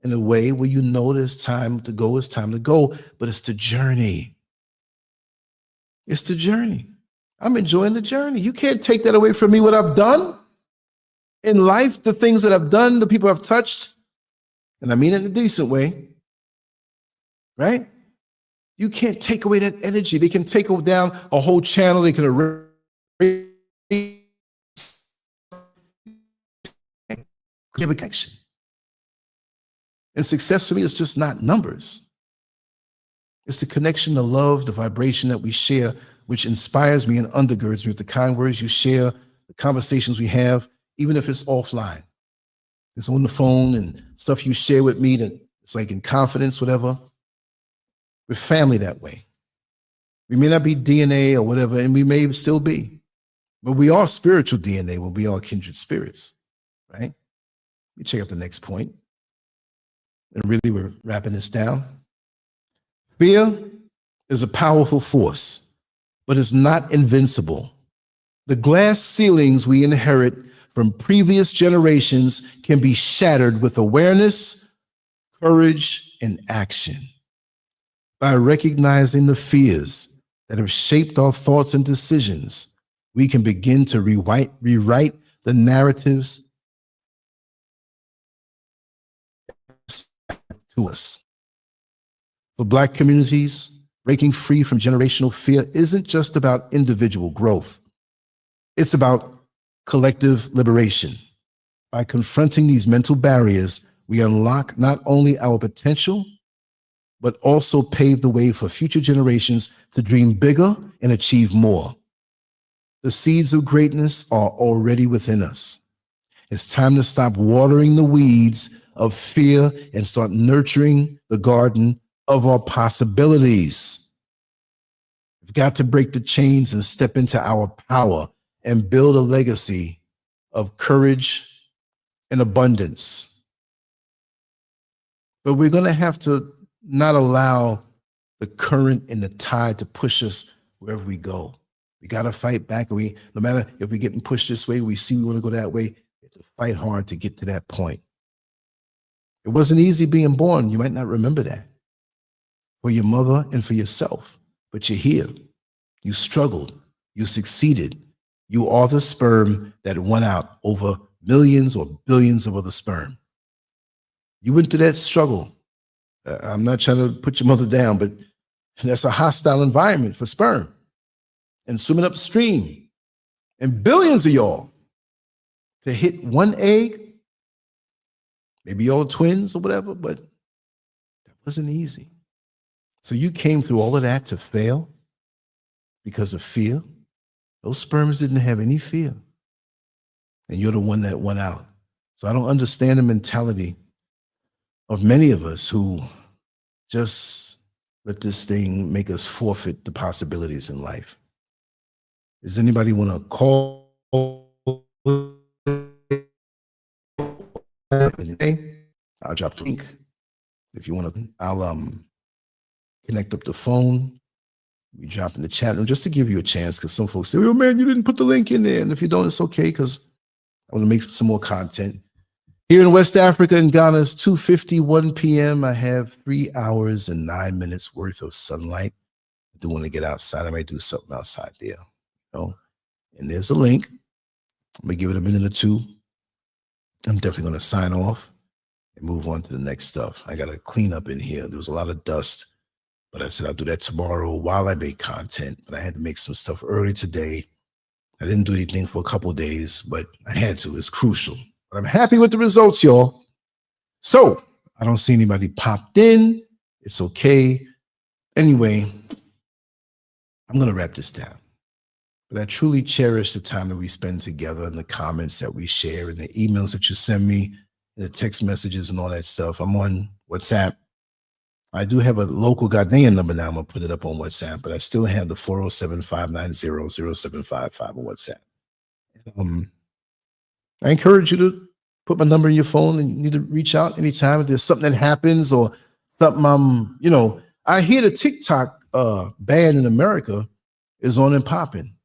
in a way where you know that it's time to go, but it's the journey. It's the journey. I'm enjoying the journey. You can't take that away from me, what I've done in life, the things that I've done, the people I've touched, and I mean it in a decent way, right? You can't take away that energy. They can take down a whole channel. They can erase a connection. And success for me is just not numbers. It's the connection, the love, the vibration that we share, which inspires me and undergirds me with the kind words you share, the conversations we have, even if it's offline. It's on the phone and stuff you share with me that it's like in confidence, whatever. We're family that way. We may not be DNA or whatever, and we may still be, but we are spiritual DNA when we are kindred spirits, right? Let me check out the next point. And really, we're wrapping this down. Fear is a powerful force, but it's not invincible. The glass ceilings we inherit from previous generations can be shattered with awareness, courage, and action. By recognizing the fears that have shaped our thoughts and decisions, we can begin to rewrite the narratives to us. For Black communities, breaking free from generational fear isn't just about individual growth. It's about collective liberation. By confronting these mental barriers, we unlock not only our potential, but also pave the way for future generations to dream bigger and achieve more. The seeds of greatness are already within us. It's time to stop watering the weeds of fear and start nurturing the garden of our possibilities. We've got to break the chains and step into our power and build a legacy of courage and abundance. But we're going to have to not allow the current and the tide to push us wherever we go. We got to fight back. No matter if we're getting pushed this way, we see we want to go that way, we have to fight hard to get to that point. It wasn't easy being born. You might not remember that. For your mother and for yourself. But you're here. You struggled. You succeeded. You are the sperm that won out over millions or billions of other sperm. You went through that struggle. I'm not trying to put your mother down, but that's a hostile environment for sperm. And swimming upstream. And billions of y'all to hit one egg, maybe y'all twins or whatever, but that wasn't easy. So you came through all of that to fail because of fear. Those sperms didn't have any fear. And you're the one that won out. So I don't understand the mentality of many of us who just let this thing make us forfeit the possibilities in life. Does anybody want to call? I'll drop the link. If you want to, I'll connect up the phone. We drop in the chat room just to give you a chance, because some folks say, oh man, you didn't put the link in there. And if you don't, it's okay, because I want to make some more content. Here in West Africa and Ghana, it's 2:51 p.m. I have 3 hours and 9 minutes worth of sunlight. I do want to get outside. I might do something outside there. And there's a link. I'm going to give it a minute or two. I'm definitely going to sign off and move on to the next stuff. I got to clean up in here. There was a lot of dust, but I said I'll do that tomorrow while I make content. But I had to make some stuff early today. I didn't do anything for a couple of days, but I had to. It's crucial. But I'm happy with the results, y'all. So I don't see anybody popped in. It's okay. Anyway, I'm going to wrap this down. But I truly cherish the time that we spend together and the comments that we share and the emails that you send me and the text messages and all that stuff. I'm on WhatsApp. I do have a local Ghanaian number now. I'm going to put it up on WhatsApp, but I still have the 407-590-0755 on WhatsApp. I encourage you to put my number in your phone, and you need to reach out anytime if there's something that happens or something. I hear the TikTok ban in America is on and popping.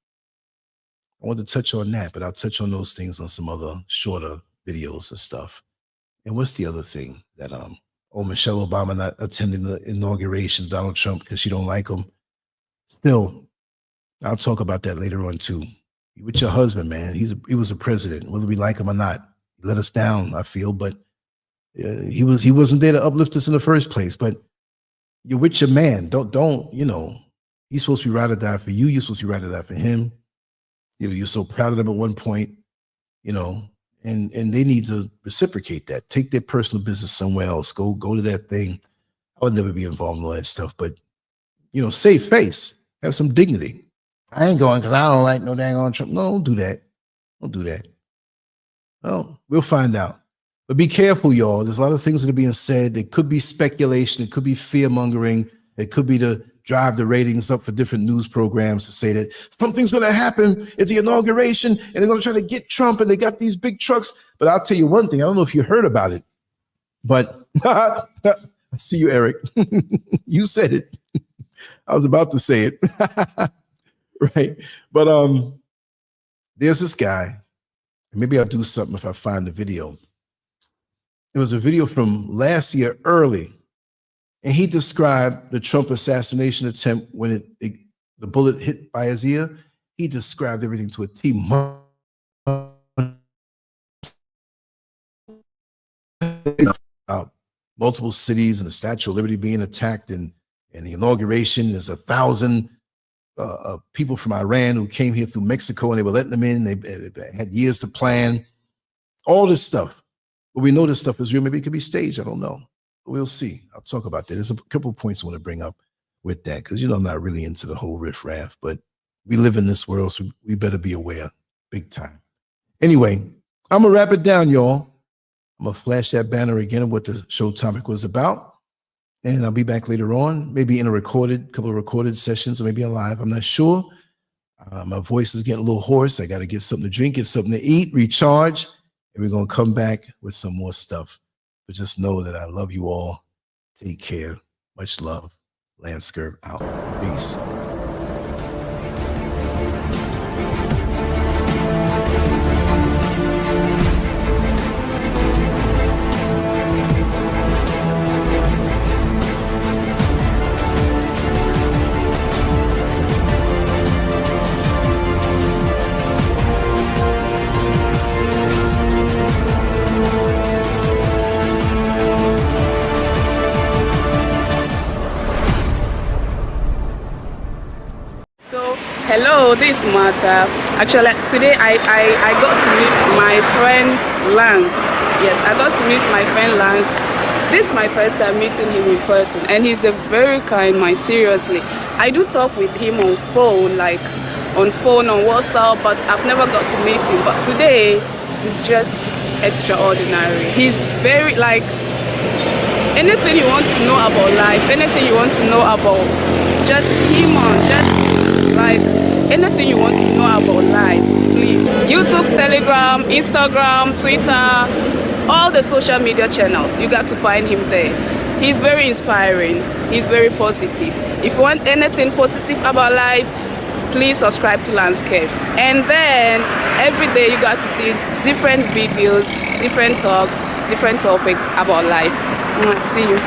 I want to touch on that, but I'll touch on those things on some other shorter videos and stuff. And what's the other thing that Michelle Obama not attending the inauguration, Donald Trump, because she don't like him? Still, I'll talk about that later on too. You're with your husband, man. He was a president, whether we like him or not. He let us down, I feel, but he wasn't there to uplift us in the first place. But you're with your man. Don't he's supposed to be ride or die for you. You're supposed to be ride or die for him. You're so proud of them at one point, and they need to reciprocate that. Take their personal business somewhere else. Go to that thing. I would never be involved in all that stuff, but save face. Have some dignity. I ain't going because I don't like no dang on Trump. No, don't do that. Don't do that. Well, we'll find out. But be careful, y'all. There's a lot of things that are being said. It could be speculation. It could be fear mongering. It could be to drive the ratings up for different news programs to say that something's going to happen at the inauguration and they're going to try to get Trump and they got these big trucks. But I'll tell you one thing. I don't know if you heard about it, but I see you, Eric. You said it. I was about to say it. Right. But there's this guy. Maybe I'll do something if I find the video. It was a video from last year early. And he described the Trump assassination attempt when the bullet hit by his ear. He described everything to a T. Multiple cities and the Statue of Liberty being attacked, and the inauguration. There's 1,000 people from Iran who came here through Mexico, and they were letting them in. They had years to plan all this stuff. But we know this stuff is real. Maybe it could be staged. I don't know. But we'll see. I'll talk about that. There's a couple of points I want to bring up with that, because I'm not really into the whole riff-raff, but we live in this world, so we better be aware big time. Anyway, I'm going to wrap it down, y'all. I'm going to flash that banner again of what the show topic was about. And I'll be back later on, maybe in a couple of recorded sessions, or maybe a live. I'm not sure. My voice is getting a little hoarse. I got to get something to drink, get something to eat, recharge. And we're going to come back with some more stuff. But just know that I love you all. Take care. Much love. LANCESCURV out. Peace. Hello, this is Martha. Actually, today I got to meet my friend Lance. Yes, I got to meet my friend Lance. This is my first time meeting him in person, and he's a very kind man, seriously. I do talk with him on phone, on WhatsApp, but I've never got to meet him. But today, he's just extraordinary. He's very, anything you want to know about life, anything you want to know about just human, anything you want to know about life, please. YouTube, Telegram, Instagram, Twitter, all the social media channels, you got to find him there. He's very inspiring. He's very positive. If you want anything positive about life, please subscribe to LANCESCURV. And then every day you got to see different videos, different talks, different topics about life. See you.